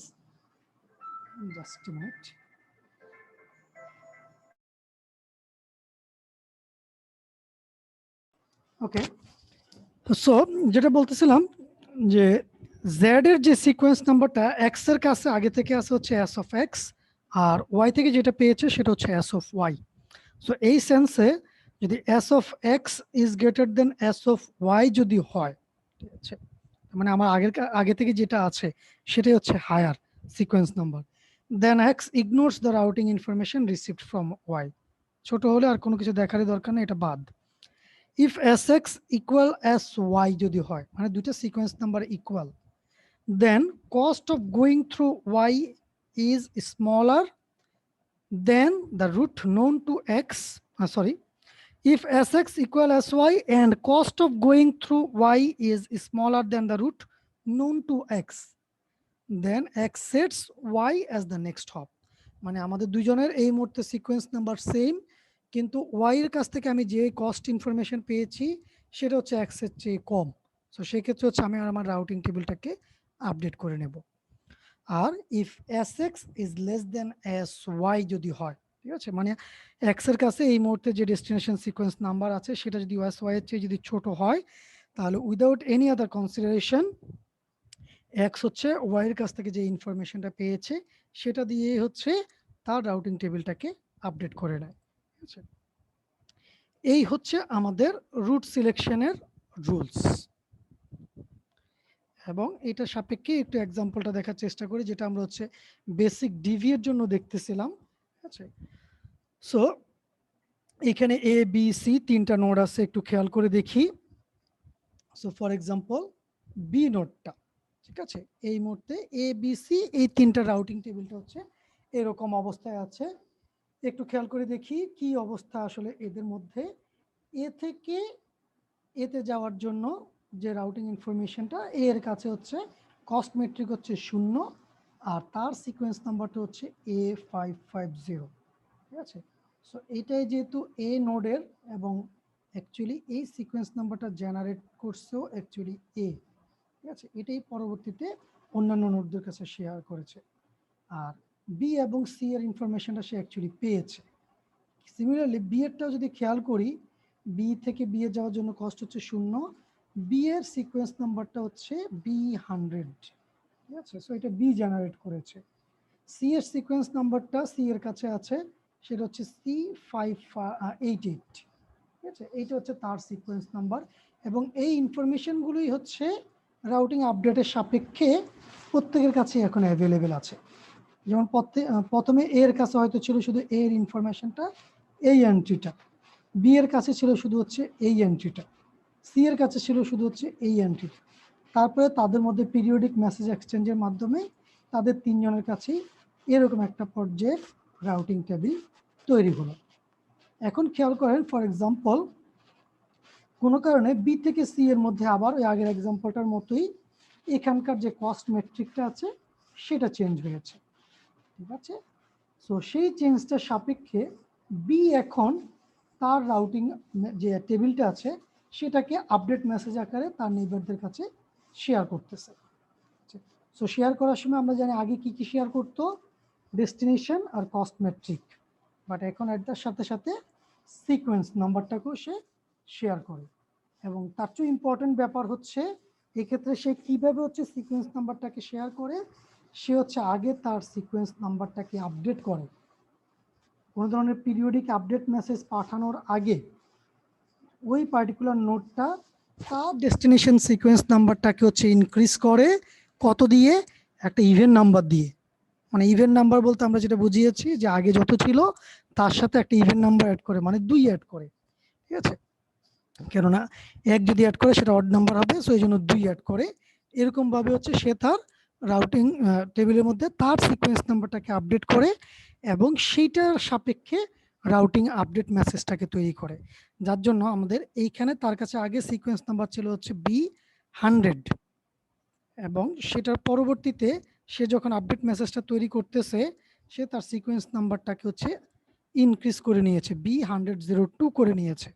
just a minute, okay. So যেটা বলতেছিলাম যে জেড এর যে সিকোয়েন্স নাম্বারটা এক্স এর কাছে আগে থেকে আছে হচ্ছে এস অফ এক্স, আর ওয়াই থেকে যেটা পেয়েছে সেটা হচ্ছে এস অফ ওয়াই। সো এই সেন্সে যদি S of X is greater than S of Y যদি হয়, ঠিক আছে, মানে আমার আগে থেকে যেটা আছে সেটাই হচ্ছে higher sequence number, then X ignores the routing information received from Y. ছোট হলে আর কোনো কিছু দেখারই দরকার নেই, এটা বাদ। If S X equal S Y যদি হয়, মানে দুইটা sequence number equal, then cost of going through y is smaller than the route known to x, if sx equal sy and cost of going through y is smaller than the route known to x, then x sets y as the next hop। মানে আমাদের দুইজনের এই মুহূর্তে sequence number same, কিন্তু y এর কাছ থেকে আমি যে কস্ট ইনফরমেশন পেয়েছি সেটা হচ্ছে x এর চেয়ে কম। সো সেক্ষেত্রে হচ্ছে আমি আমার রাউটিং টেবিলটাকে আপডেট করে নেব। আর if S X is less than S Y যদি হয়, ঠিক আছে, মানে এক্স এর কাছে এই মুহূর্তে যে ডেস্টিনেশন সিকোয়েন্স নাম্বার আছে সেটা যদি এস ওয়াই এর চেয়ে যদি ছোট হয়, তাহলে without any other consideration x হচ্ছে ওয়াই এর কাছ থেকে যে ইনফরমেশনটা পেয়েছে সেটা দিয়ে হচ্ছে তার রাউটিং টেবিলটাকে আপডেট করে নেয়, ঠিক আছে। এই হচ্ছে আমাদের রুট সিলেকশনের রুলস। এবং এটা সাপেক্ষে একটু এক্সাম্পলটা দেখার চেষ্টা করি, যেটা আমরা হচ্ছে বেসিক ডিভি এর জন্য দেখতেছিলাম, ঠিক আছে। সো এখানে এ বি সি তিনটা নোড আছে, একটু খেয়াল করে দেখি। সো ফর এক্সাম্পল বি নোডটা, ঠিক আছে, এই মুহূর্তে এ বি সি এই তিনটা রাউটিং টেবিলটা হচ্ছে এরকম অবস্থায় আছে। একটু খেয়াল করে দেখি কি অবস্থা আসলে এদের মধ্যে। এ থেকে এতে যাওয়ার জন্য যে রাউটিং ইনফরমেশনটা এর কাছে হচ্ছে কস্ট মেট্রিক হচ্ছে 0, আর তার সিকোয়েন্স নাম্বারটা হচ্ছে A550, ঠিক আছে। সো এইটাই যেহেতু এ নোডের এবং অ্যাকচুয়ালি এই সিকোয়েন্স নাম্বারটা জেনারেট করছেও অ্যাকচুয়ালি এ, ঠিক আছে, এটাই পরবর্তীতে অন্যান্য নোডদের কাছে শেয়ার করেছে। আর বি এবং সি এর ইনফরমেশনটা সে অ্যাকচুয়ালি পেয়েছে। সিমিলারলি বি এরটাও যদি খেয়াল করি, বি থেকে বি এ যাওয়ার জন্য কস্ট হচ্ছে 0, বি এর সিকোয়েন্স নাম্বারটা হচ্ছে B100, ঠিক আছে। সো এটা বি জেনারেট করেছে। সি এর সিকোয়েন্স নাম্বারটা সি এর কাছে আছে, সেটা হচ্ছে C588, ঠিক আছে, এইটা হচ্ছে তার সিকোয়েন্স নাম্বার। এবং এই ইনফরমেশনগুলোই হচ্ছে রাউটিং আপডেটের সাপেক্ষে প্রত্যেকের কাছে এখন অ্যাভেলেবেল আছে। যেমন প্রথমে এর কাছে হয়তো ছিল শুধু এর ইনফরমেশনটা, এই এন্ট্রিটা, বি এর কাছে ছিল শুধু হচ্ছে এই এন্ট্রিটা, সি এর কাছে ছিল শুধু হচ্ছে এই এন্ট্রিটা। তারপরে তাদের মধ্যে পিরিয়ডিক মেসেজ এক্সচেঞ্জের মাধ্যমে তাদের তিনজনের কাছেই এরকম একটা পর্যায়ের রাউটিং টেবিল তৈরি হলো। এখন খেয়াল করেন, ফর এক্সাম্পল কোনো কারণে বি থেকে সি এর মধ্যে আবার ওই আগের এক্সাম্পলটার মতোই এখানকার যে কস্ট মেট্রিকটা আছে সেটা চেঞ্জ হয়েছে, ঠিক আছে। সো সেই চেঞ্জটার সাপেক্ষে বি এখন তার রাউটিং যে টেবিলটা আছে সেটাকে আপডেট মেসেজ আকারে তার নেইবারদের কাছে শেয়ার করতেছে। সো শেয়ার করার সময় আমরা জানি আগে কি কি শেয়ার করতো, ডেস্টিনেশন আর কস্ট মেট্রিক, বাট এখন এটার সাথে সাথে সিকোয়েন্স নাম্বারটাকেও সে শেয়ার করে। এবং তার চেয়ে ইম্পর্টেন্ট ব্যাপার হচ্ছে এক্ষেত্রে সে কিভাবে হচ্ছে সিকোয়েন্স নাম্বারটাকে শেয়ার করে, সে হচ্ছে আগে তার সিকোয়েন্স নাম্বারটাকে আপডেট করে। কোনো ধরনের পিরিয়ডিক আপডেট মেসেজ পাঠানোর আগে ওই পার্টিকুলার নোটটা তার ডেস্টিনেশন সিকোয়েন্স নাম্বারটাকে হচ্ছে ইনক্রিজ করে কত দিয়ে, একটা ইভেন্ট নাম্বার দিয়ে। মানে ইভেন্ট নাম্বার বলতে আমরা যেটা বুঝিয়েছি যে আগে যত ছিল তার সাথে একটা ইভেন্ট নাম্বার অ্যাড করে, মানে 2 অ্যাড করে, ঠিক আছে। কেননা 1 যদি অ্যাড করে সেটা অড নাম্বার হবে, সো এই জন্য 2 অ্যাড করে। এরকম ভাবে হচ্ছে সে তার রাউটিং টেবিলের মধ্যে তার সিকোয়েন্স নাম্বারটাকে আপডেট করে এবং সেইটার সাপেক্ষে রাউটিং আপডেট মেসেজটাকে তৈরি করে। যার জন্য আমাদের এইখানে তার কাছে আগে সিকোয়েন্স নাম্বার ছিল হচ্ছে B100 এবং সেটার পরবর্তীতে সে যখন আপডেট মেসেজটা তৈরি করতেছে সে তার সিকোয়েন্স নাম্বারটাকে হচ্ছে ইনক্রিজ করে নিয়েছে, B102 করে নিয়েছে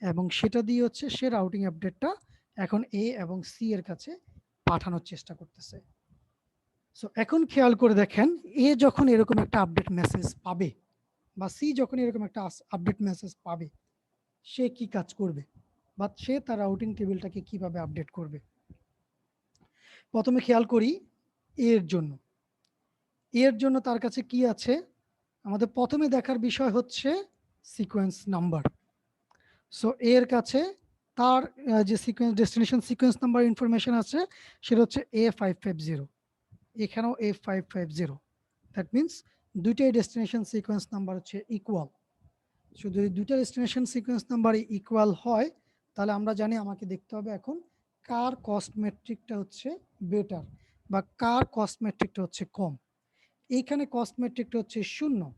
এবং সেটা দিয়ে হচ্ছে সে রাউটিং আপডেটটা এখন A এবং C এর কাছে পাঠানোর চেষ্টা করতেছে। সো এখন খেয়াল করে দেখেন, A যখন এরকম একটা আপডেট মেসেজ পাবে বা C যখন এরকম একটা আপডেট মেসেজ পাবে, সে কি কাজ করবে বা সে তার রাউটিং টেবিলটাকে কিভাবে আপডেট করবে। প্রথমে খেয়াল করি এর জন্য। এর জন্য তার কাছে কি আছে, আমাদের প্রথমে দেখার বিষয় হচ্ছে সিকোয়েন্স নাম্বার। সো এর কাছে তার যে sequence destination sequence number information আছে সেটা হচ্ছে A550, এখানেও A550। দ্যাট মিনস দুইটাই ডেস্টিনেশন সিকোয়েন্স নাম্বার হচ্ছে ইকুয়াল। শুধু যদি দুইটা ডেস্টিনেশন সিকোয়েন্স নাম্বার ইকুয়াল হয় তাহলে আমরা জানি আমাকে দেখতে হবে এখন কার কস্ট মেট্রিকটা হচ্ছে বেটার বা কার কস্ট মেট্রিকটা হচ্ছে কম। এইখানে কস্ট মেট্রিকটা হচ্ছে 0,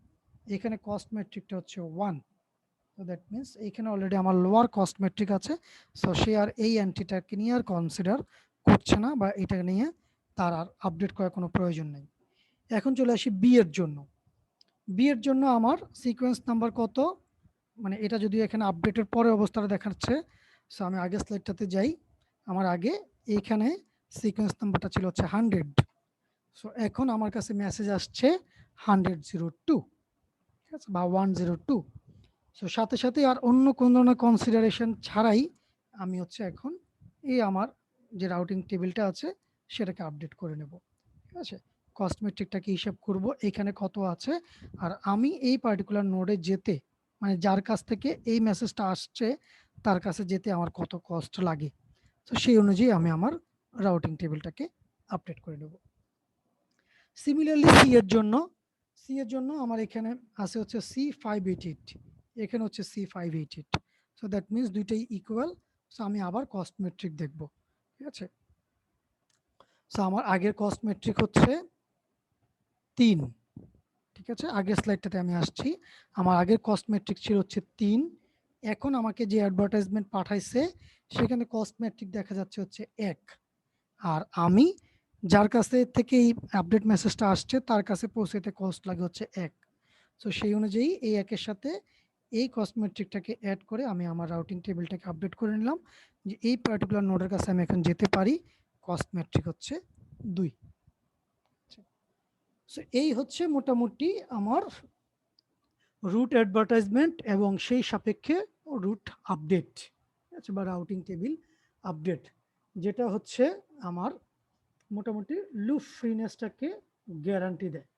এখানে কস্ট মেট্রিকটা হচ্ছে 1। তো দ্যাট মিনস এইখানে অলরেডি আমার লোয়ার কস্ট মেট্রিক আছে, সো সে আর এই অ্যান্টিটাকে নিয়ে আর কনসিডার করছে না বা এটা নিয়ে তার আর আপডেট করার কোনো প্রয়োজন নেই। এখন চলে আসি বি এর জন্য। বি এর জন্য আমার সিকোয়েন্স নাম্বার কত, মানে এটা যদি এখানে আপডেটের পরে অবস্থাটা দেখাচ্ছে, সো আমি আগের স্লাইডটাতে যাই। আমার আগে এইখানে সিকোয়েন্স নাম্বারটা ছিল হচ্ছে 100, সো এখন আমার কাছে মেসেজ আসছে 102, ঠিক আছে, বা 102। সো সাথে সাথে আর অন্য কোন ধরনের কনসিডারেশন ছাড়াই আমি হচ্ছে এখন এই আমার যে রাউটিং টেবিলটা আছে সেটাকে আপডেট করে নেব, ঠিক আছে। কস্ট মেট্রিকটাকে হিসাব করব এখানে কত আছে, আর আমি এই পার্টিকুলার নোডে যেতে, মানে যার কাছ থেকে এই মেসেজটা আসছে তার কাছে যেতে আমার কত কস্ট লাগে, তো সেই অনুযায়ী আমি আমার রাউটিং টেবিলটাকে আপডেট করে নেব। সিমিলারলি সি এর জন্য আমার এখানে আছে হচ্ছে C588, এখানে হচ্ছে C588। সো দ্যাট মিনস দুইটাই ইকুয়াল। সো আমি আবার কস্ট মেট্রিক দেখব, ঠিক আছে। সো আমার আগের কস্ট মেট্রিক হচ্ছে 3, ঠিক আছে। আগের স্লাইডটাতে আমি আসছি, আমার আগের কস্ট মেট্রিক ছিল হচ্ছে 3। এখন আমাকে যে অ্যাডভার্টাইজমেন্ট পাঠাইছে সেখানে কস্ট মেট্রিক দেখা যাচ্ছে হচ্ছে 1, আর আমি যার কাছে থেকে এই আপডেট মেসেজটা আসছে তার কাছে পৌঁছাতে কস্ট লাগে হচ্ছে 1। সো সেই অনুযায়ী এই 1-এর সাথে এই কস্ট মেট্রিকটাকে অ্যাড করে আমি আমার রাউটিং টেবিলটাকে আপডেট করে নিলাম যে এই পার্টিকুলার নোডের কাছে আমি এখন যেতে পারি, কস্ট মেট্রিক হচ্ছে 2। সো এই হচ্ছে মোটামুটি আমার রুট অ্যাডভার্টাইজমেন্ট এবং সেই সাপেক্ষে রুট আপডেট, ঠিক আছে, বা রাউটিং টেবিল আপডেট, যেটা হচ্ছে আমার মোটামুটি লুপ ফ্রিনেসটাকে গ্যারান্টি দেয়।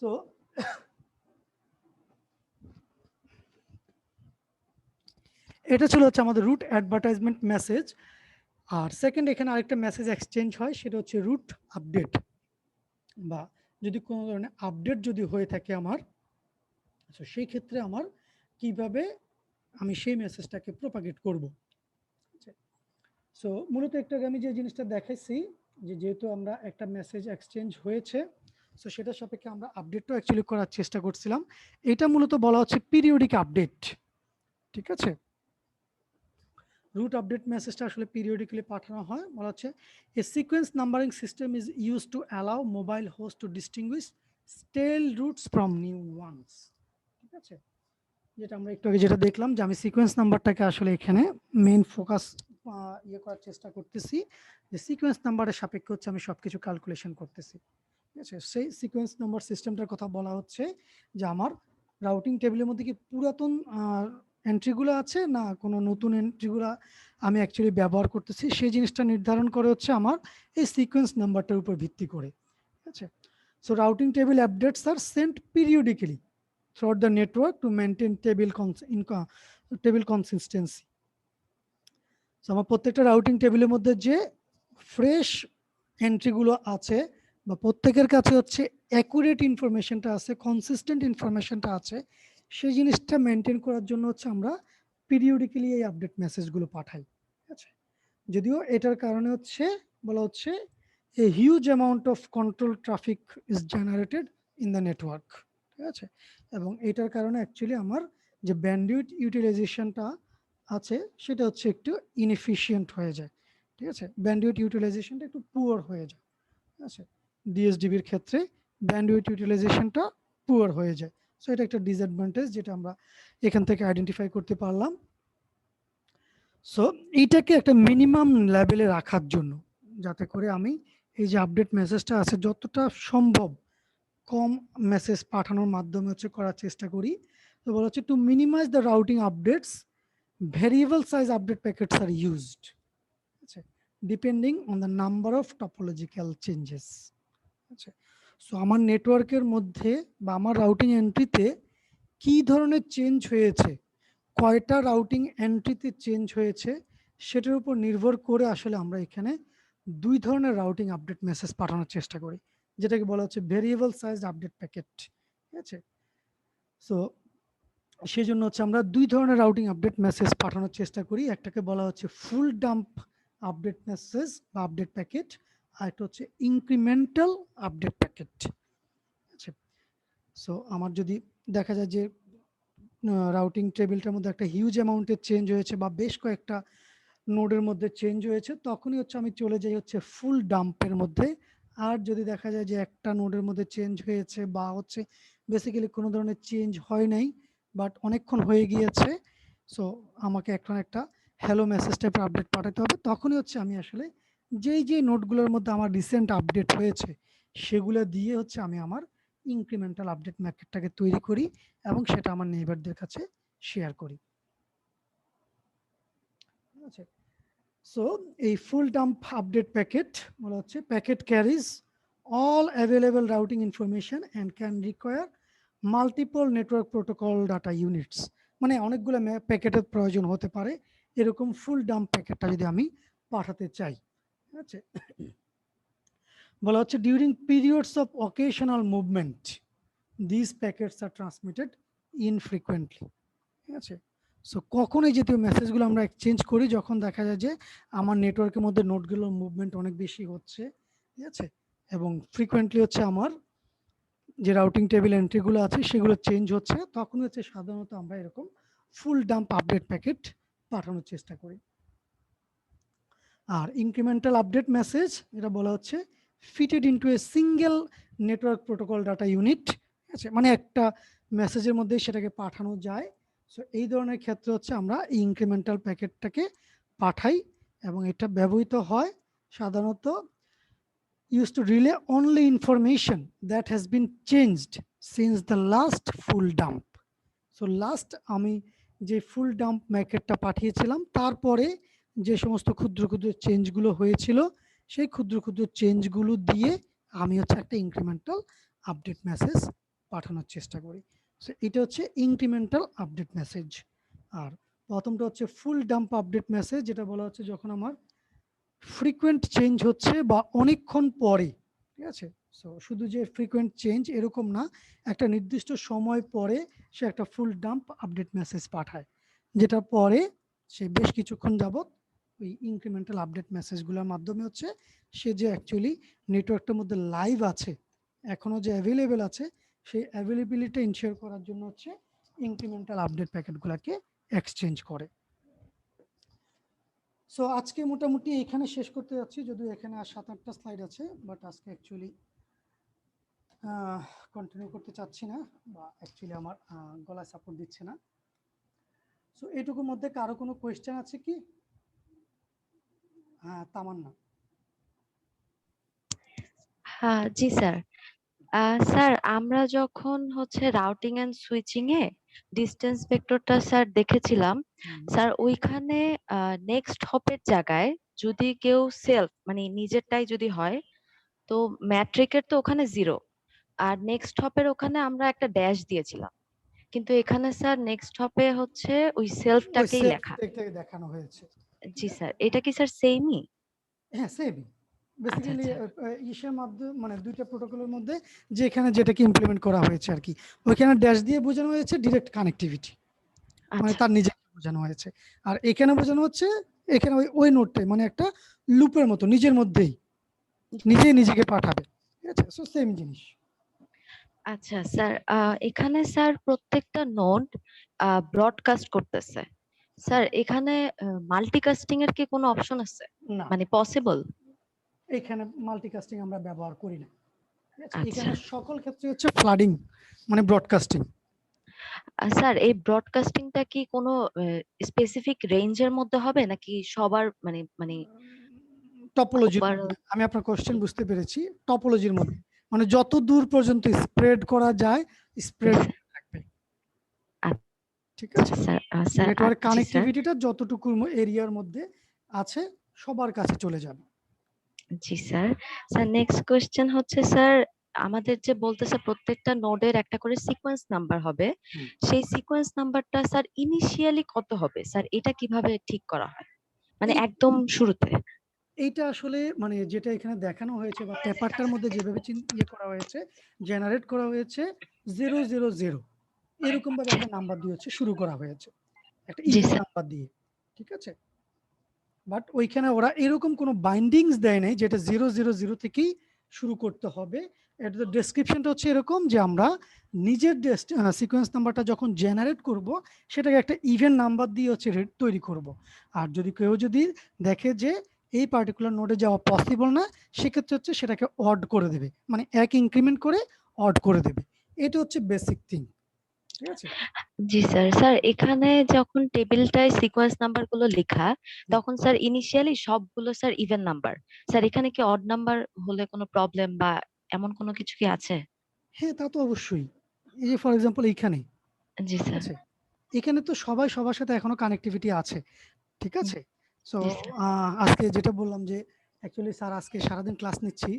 সো এটা ছিল হচ্ছে আমাদের রুট অ্যাডভার্টাইজমেন্ট মেসেজ। আর সেকেন্ড এখানে আরেকটা মেসেজ এক্সচেঞ্জ হয় সেটা হচ্ছে রুট আপডেট, বা যদি কোনো ধরনের আপডেট যদি হয়ে থাকে আমার, তো সেই ক্ষেত্রে আমার কিভাবে আমি সেই মেসেজটাকে প্রপাগেট করব। সো মূলত একটা আমি যে জিনিসটা দেখাইছি যে যেহেতু আমরা একটা মেসেজ এক্সচেঞ্জ হয়েছে, সো সেটার সাপেক্ষে আমরা আপডেটটাও অ্যাকচুয়ালি করার চেষ্টা করছিলাম। এটা মূলত বলা হচ্ছে পিরিয়ডিক আপডেট, ঠিক আছে। রুট আপডেট মেসেজটা আসলে পিরিয়ডিক্যালি পাঠানো হয়, বলা হচ্ছে a sequence numbering system is use to allow mobile host to distinguish stale routes from new ones, ঠিক আছে। যেটা আমরা একটু আগে যেটা দেখলাম যে আমি সিকোয়েন্স নাম্বারটাকে আসলে এখানে মেইন ফোকাস ইয়ে করার চেষ্টা করতেছি, যে সিকোয়েন্স নাম্বারের সাপেক্ষে হচ্ছে আমি সবকিছু ক্যালকুলেশন করতেছি, ঠিক আছে। সেই সিকোয়েন্স নাম্বার সিস্টেমটার কথা বলা হচ্ছে যে আমার রাউটিং টেবিলের মধ্যে কি পুরাতন এন্ট্রিগুলো আছে না কোনো নতুন এন্ট্রিগুলো আমি অ্যাকচুয়ালি ব্যবহার করতেছি, সেই জিনিসটা নির্ধারণ করে হচ্ছে আমার এই সিকোয়েন্স নাম্বারটার উপর ভিত্তি করে। ঠিক আছে, so routing table updates are sent periodically throughout the network to maintain table consistency. So আমার প্রত্যেকটা রাউটিং টেবিলের মধ্যে যে ফ্রেশ এন্ট্রিগুলো আছে বা প্রত্যেকের কাছে হচ্ছে অ্যাকুরেট ইনফরমেশনটা আছে, কনসিস্টেন্ট ইনফরমেশনটা আছে, সেই জিনিসটা মেনটেন করার জন্য হচ্ছে আমরা পিরিয়ডিক্যালি এই আপডেট মেসেজগুলো পাঠাই। ঠিক আছে, যদিও এটার কারণে হচ্ছে বলা হচ্ছে a huge amount of control traffic is generated in the network. ঠিক আছে, এবং এটার কারণে অ্যাকচুয়ালি আমার যে ব্যান্ডউইথ ইউটিলাইজেশনটা আছে সেটা হচ্ছে একটু ইনএফিশিয়েন্ট হয়ে যায়। ঠিক আছে, ব্যান্ডউইথ ইউটিলাইজেশনটা একটু পুয়ার হয়ে যায়। ঠিক আছে, ডিএসডিবির ক্ষেত্রে ব্যান্ডউইথ ইউটিলাইজেশনটা পুয়ার হয়ে যায়। সো এটা একটা ডিসঅ্যাডভান্টেজ যেটা আমরা এখান থেকে আইডেন্টিফাই করতে পারলাম। সো এইটাকে একটা মিনিমাম লেভেলে রাখার জন্য, যাতে করে আমি এই যে আপডেট মেসেজটা আছে যতটা সম্ভব কম মেসেজ পাঠানোর মাধ্যমে হচ্ছে করার চেষ্টা করি। তো বলা হচ্ছে to minimize the routing updates variable size update packets are used, আচ্ছা, depending on the number of topological changes. আচ্ছা, সো আমার নেটওয়ার্কের মধ্যে বা আমার রাউটিং এন্ট্রিতে কি ধরনের চেঞ্জ হয়েছে, কয়টা রাউটিং এন্ট্রিতে চেঞ্জ হয়েছে, সেটার উপর নির্ভর করে আসলে আমরা এখানে দুই ধরনের রাউটিং আপডেট মেসেজ পাঠানোর চেষ্টা করি, যেটাকে বলা হচ্ছে ভেরিয়েবল সাইজ আপডেট প্যাকেট। ঠিক আছে, সো সেই জন্য হচ্ছে আমরা দুই ধরনের রাউটিং আপডেট মেসেজ পাঠানোর চেষ্টা করি। একটাকে বলা হচ্ছে ফুল ডাম্প আপডেট মেসেজ বা আপডেট প্যাকেট, আর একটা হচ্ছে ইনক্রিমেন্টাল আপডেট প্যাকেট। আচ্ছা, সো আমার যদি দেখা যায় যে রাউটিং টেবিলটার মধ্যে একটা হিউজ অ্যামাউন্টের চেঞ্জ হয়েছে বা বেশ কয়েকটা নোডের মধ্যে চেঞ্জ হয়েছে, তখনই হচ্ছে আমি চলে যাই হচ্ছে ফুল ডাম্পের মধ্যে। আর যদি দেখা যায় যে একটা নোডের মধ্যে চেঞ্জ হয়েছে বা হচ্ছে বেসিক্যালি কোনো ধরনের চেঞ্জ হয় নাই বাট অনেকক্ষণ হয়ে গিয়েছে, সো আমাকে এখন একটা হ্যালো মেসেজ টাইপের আপডেট পাঠাতে হবে, তখনই হচ্ছে আমি আসলে যেই নোটগুলোর মধ্যে আমার রিসেন্ট আপডেট হয়েছে সেগুলো দিয়ে হচ্ছে আমি আমার ইনক্রিমেন্টাল আপডেট ম্যাকেটটাকে তৈরি করি এবং সেটা আমার নেইবারদের কাছে শেয়ার করি। আচ্ছা, সো এই ফুল ডাম্প আপডেট প্যাকেট বলা হচ্ছে packet carries all available routing information and can require multiple network protocol data units, মানে অনেকগুলো প্যাকেটের প্রয়োজন হতে পারে এরকম ফুল ডাম্প প্যাকেটটা যদি আমি পাঠাতে চাই। ঠিক আছে, বলা হচ্ছে during periods of occasional movement this packets are transmitted infrequently. ঠিক আছে, সো কখন এই জাতীয় মেসেজগুলো আমরা এক্সচেঞ্জ করি যখন দেখা যায় যে আমার নেটওয়ার্কের মধ্যে নোটগুলোর মুভমেন্ট অনেক বেশি হচ্ছে, ঠিক আছে, এবং ফ্রিকোয়েন্টলি হচ্ছে আমার যে রাউটিং টেবিল এন্ট্রিগুলো আছে সেগুলো চেঞ্জ হচ্ছে, তখন হচ্ছে সাধারণত আমরা এরকম ফুল ডাম্প আপডেট প্যাকেট পাঠানোর চেষ্টা করি। আর ইনক্রিমেন্টাল আপডেট মেসেজ যেটা বলা হচ্ছে fitted into a single network protocol data unit, ঠিক আছে, মানে একটা মেসেজের মধ্যে সেটাকে পাঠানো যায়। সো এই ধরনের ক্ষেত্রে হচ্ছে আমরা এই ইনক্রিমেন্টাল প্যাকেটটাকে পাঠাই এবং এটা ব্যবহৃত হয় সাধারণত used to relay only information that has been changed since the last full dump. So last আমি যে ফুল ডাম্প প্যাকেটটা পাঠিয়েছিলাম তারপরে যে সমস্ত ক্ষুদ্র ক্ষুদ্র চেঞ্জগুলো হয়েছিল সেই ক্ষুদ্র ক্ষুদ্র চেঞ্জগুলো দিয়ে আমি হচ্ছে একটা ইনক্রিমেন্টাল আপডেট মেসেজ পাঠানোর চেষ্টা করি। সো এটা হচ্ছে ইনক্রিমেন্টাল আপডেট মেসেজ। আর প্রথমটা হচ্ছে ফুল ডাম্প আপডেট মেসেজ, যেটা বলা হচ্ছে যখন আমার ফ্রিকোয়েন্ট চেঞ্জ হচ্ছে বা অনেকক্ষণ পরে। ঠিক আছে, সো শুধু যে ফ্রিকোয়েন্ট চেঞ্জ এরকম না, একটা নির্দিষ্ট সময় পরে সে একটা ফুল ডাম্প আপডেট মেসেজ পাঠায়, যেটা পরে সে বেশ কিছুক্ষণ যাবত ওই ইনক্রিমেন্টাল আপডেট মেসেজগুলোর মাধ্যমে হচ্ছে সে যে অ্যাকচুয়ালি নেটওয়ার্কটার মধ্যে লাইভ আছে এখনো যে অ্যাভেলেবেল আছে সেই অ্যাভেলেবিলিটি ইনশিওর করার জন্য হচ্ছে ইনক্রিমেন্টাল আপডেট প্যাকেটগুলোকে এক্সচেঞ্জ করে। সো আজকে মোটামুটি এখানে শেষ করতে যাচ্ছি, যদিও এখানে আর 7-8টা স্লাইড আছে, বাট আজকে অ্যাকচুয়ালি কন্টিনিউ করতে চাচ্ছি না বা অ্যাকচুয়ালি আমার গলায় সাপোর্ট দিচ্ছে না। সো এটুকুর মধ্যে কারো কোনো কোয়েশ্চেন আছে কি? হ্যাঁ, তামান্না। জি স্যার, স্যার আমরা যখন হচ্ছে রাউটিং এন্ড সুইচিং এ ডিস্টেন্স ভেক্টরটা স্যার দেখেছিলাম, স্যার ওইখানে নেক্সট হপের জায়গায় যদি কেউ সেলফ মানে নিজেরটাই যদি হয়, তো ম্যাট্রিকের তো ওখানে 0, আর নেক্সট হপের ওখানে আমরা একটা ড্যাশ দিয়েছিলাম, কিন্তু এখানে স্যার নেক্সট হপে হচ্ছে ওই ওই সেলফটাকেই সেলফ লেখা। দেখানো হয়েছে। জি স্যার, এটা কি স্যার সেমই? হ্যাঁ, সেম। আচ্ছা বেসিক্যালি আচ্ছা ইসের মাধ্যমে মানে দুইটা প্রোটোকলের মধ্যে যেখানে যেটাকে ইমপ্লিমেন্ট করা হয়েছে আর কি, ওইখানে ড্যাশ দিয়ে বোঝানো হয়েছে ডিরেক্ট কানেক্টিভিটি, মানে আচ্ছা তার নিজেকে বোঝানো হয়েছে। আর এখানে বোঝানো হচ্ছে এখানে ওই নোটটাই মানে একটা লুপের মতো নিজের মধ্যেই নিজেই নিজেকে পাঠাবে, ঠিক আছে? সো সেম জিনিস। আচ্ছা স্যার, এখানে স্যার প্রত্যেকটা নোড ব্রডকাস্ট করতেছে। স্যার এখানে মাল্টিকাস্টিং এর কি কোনো অপশন আছে, না, মানে পসিবল? এখানে মাল্টিকাস্টিং আমরা ব্যবহার করি না, ঠিক আছে? আচ্ছা এখানে সকল ক্ষেত্রে হচ্ছে ফ্লাডিং মানে ব্রডকাস্টিং। স্যার, এই ব্রডকাস্টিংটা কি কোনো স্পেসিফিক রেঞ্জের মধ্যে হবে নাকি সবার মানে মানে টপোলজির ওভারঅল? মধ্যে, আমি আপনার কোশ্চেন বুঝতে পেরেছি, টপোলজির মধ্যে মানে যত দূর পর্যন্ত স্প্রেড করা যায় স্প্রেড থাকবে, ঠিক আচ্ছা আছে? স্যার, স্যার নেটওয়ার্ক জি স্যার, কানেক্টিভিটিটা যতটুকু এরিয়ার মধ্যে আছে সবার কাছে চলে যাবে। জি স্যার। স্যার নেক্সট কোশ্চেন হচ্ছে স্যার, আমাদের যে বলতেছে প্রত্যেকটা নোডের একটা করে সিকোয়েন্স নাম্বার হবে, হুম। সেই সিকোয়েন্স নাম্বারটা স্যার ইনিশিয়ালি কত হবে স্যার, এটা কিভাবে ঠিক করা হয়, মানে এই একদম শুরুতে? এইটা আসলে মানে যেটা এখানে দেখানো হয়েছে বা পেপারটার মধ্যে যেভাবে ইয়ে করা হয়েছে, জেনারেট করা হয়েছে 000 এরকম ভাবে একটা নাম্বার দিয়ে হচ্ছে শুরু করা হয়েছে, একটা জি ইভেন স্যার। নাম্বার দিয়ে, ঠিক আছে? বাট ওইখানে ওরা এরকম কোনো বাইন্ডিংস দেয় নাই যেটা 000 থেকেই শুরু করতে হবে। এটা ডেসক্রিপশনটা হচ্ছে এরকম যে আমরা নিজের সিকোয়েন্স নাম্বারটা যখন জেনারেট করব সেটাকে একটা ইভেন নাম্বার দিয়ে হচ্ছে তৈরি করব। আর যদি কেউ যদি দেখে যে এই পার্টিকুলার নোডে যাওয়া পসিবল না, সেক্ষেত্রে হচ্ছে সেটাকে অড করে দেবে, মানে এক ইনক্রিমেন্ট করে অড করে দেবে। এটা হচ্ছে বেসিক থিং, ঠিক আছে? জি স্যার। স্যার এখানে যখন টেবিলটায় সিকোয়েন্স নাম্বার গুলো লেখা, তখন স্যার ইনিশিয়ালি সবগুলো স্যার ইভেন নাম্বার। স্যার এখানে কি অড নাম্বার হলে কোনো প্রবলেম বা এমন কোনো কিছু কি আছে? হ্যাঁ, তা তো অবশ্যই। এই যে ফর এক্সাম্পল এইখানে, জি ঠিক স্যার। আছে? এখানে তো সবাই সবার সাথে এখনো কানেক্টিভিটি আছে, ঠিক হুম, আছে? সো জি স্যার। আজকে যেটা বললাম যে অ্যাকচুয়ালি স্যার আজকে সারাদিন ক্লাস নিচ্ছি,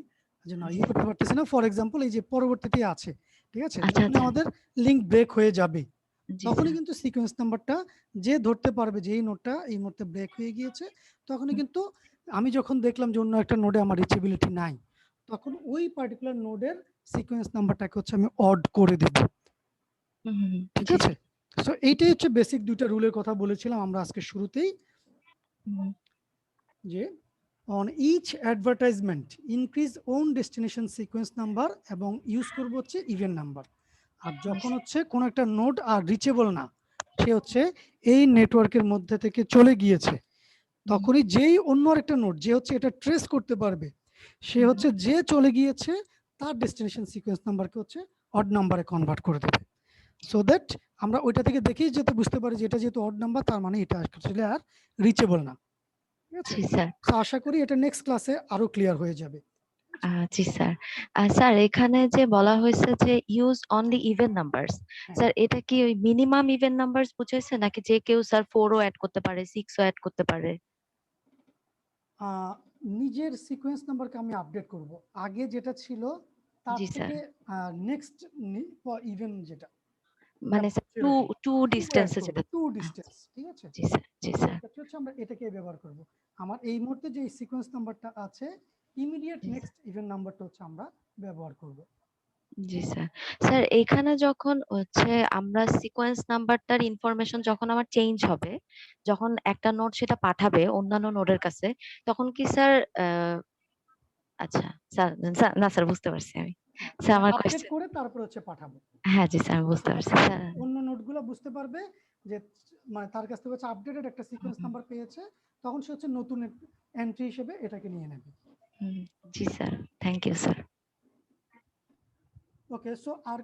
যে না ইয়ে করতে পারতেছি না। ফর এক্সাম্পল এই যে পরবর্তীতে আছে, ঠিক আছে? আচ্ছা যখনই আচ্ছা। আমাদের লিঙ্ক ব্রেক হয়ে যাবে, জি তখনই স্যার। কিন্তু সিকোয়েন্স নাম্বারটা যে ধরতে পারবে যে এই নোডটা এই মুহূর্তে ব্রেক হয়ে গিয়েছে, তখনই হুম, কিন্তু আমি যখন দেখলাম যে অন্য একটা নোডে আমার রিচেবিলিটি নাই, তখন ওই পার্টিকুলার নোডের সিকোয়েন্স নাম্বারটাকে হচ্ছে আমি অড করে দেব, হুম, হুম, হুম, ঠিক জি আছে? স্যার। সো এইটাই হচ্ছে বেসিক দুইটা রুলের কথা বলেছিলাম আমরা আজকে শুরুতেই, হুম, যে on each advertisement increase own destination sequence number এবং ইউজ করবো হচ্ছে ইভেন নাম্বার। আর যখন হচ্ছে কোনো একটা নোড আর রিচেবল না, সে হচ্ছে এই নেটওয়ার্কের মধ্যে থেকে চলে গিয়েছে, হুম, তখনই যেই অন্য একটা নোড যে হচ্ছে এটা ট্রেস করতে পারবে, সে হুম, হচ্ছে যে চলে গিয়েছে তার ডেস্টিনেশন সিকোয়েন্স নাম্বারকে হচ্ছে অড নাম্বারে কনভার্ট করে দেবে, সো দ্যাট আমরা ওইটা থেকে দেখেই যেতে বুঝতে পারি যে এটা যেহেতু অড নাম্বার তার মানে এটা আসলে আর রিচেবল না, ঠিক আছে? জি স্যার। তো আশা করি এটা নেক্সট ক্লাসে আরো ক্লিয়ার হয়ে যাবে। জি স্যার। স্যার এখানে যে বলা হয়েছে যে ইউজ অনলি ইভেন নাম্বারস, হ্যাঁ, স্যার এটা কি ওই মিনিমাম ইভেন নাম্বারস বুঝাইছে নাকি যে কেউ স্যার 4ও অ্যাড করতে পারে, 6ও অ্যাড করতে পারে? আহ, নিজের সিকোয়েন্স নাম্বারকে আমি আপডেট করব, আগে যেটা ছিল তার জি স্যার। থেকে নেক্সট ইভেন যেটা মানে ব্যাপার স্যার হচ্ছে টু এরকম টু টু অ্যাড ডিস্টেন্সে করবো, যেটা। টু আচ্ছা, ডিস্টেন্স, ঠিক আছে? জি স্যার জি স্যার। সেক্ষেত্রে হচ্ছে আমরা এটাকে ব্যবহার করব। আমার এই মুহূর্তে যে সিকোয়েন্স নাম্বারটা আছে ইমিডিয়েট জি নেক্সট ইভেন নাম্বারটা হচ্ছে আমরা ব্যবহার করব। জি স্যার। স্যার এখানে যখন হচ্ছে আমরা সিকোয়েন্স নাম্বারটার ইনফরমেশন যখন আমার চেঞ্জ হবে, যখন একটা নোড সেটা পাঠাবে অন্যান্য নোডের কাছে, তখন কি স্যার আচ্ছা স্যার, না স্যার বুঝতে পারছি আমি। হ্যাঁ, স্যার মানে আমার আপডেট কোয়েশ্চেন, করে তারপর হচ্ছে পাঠাবো। হ্যাঁ জি স্যার আমি বুঝতে সো দ্যাট পারছি স্যার। অন্য নোটগুলো বুঝতে পারবে যে মানে তার কাছ থেকে হচ্ছে আপডেটেড একটা সিকোয়েন্স নাম্বার পেয়েছে, তখন সে হচ্ছে নতুন এন্ট্রি হিসেবে এটাকে নিয়ে নেবে। হুম, জি sir, thank you sir. Okay, so R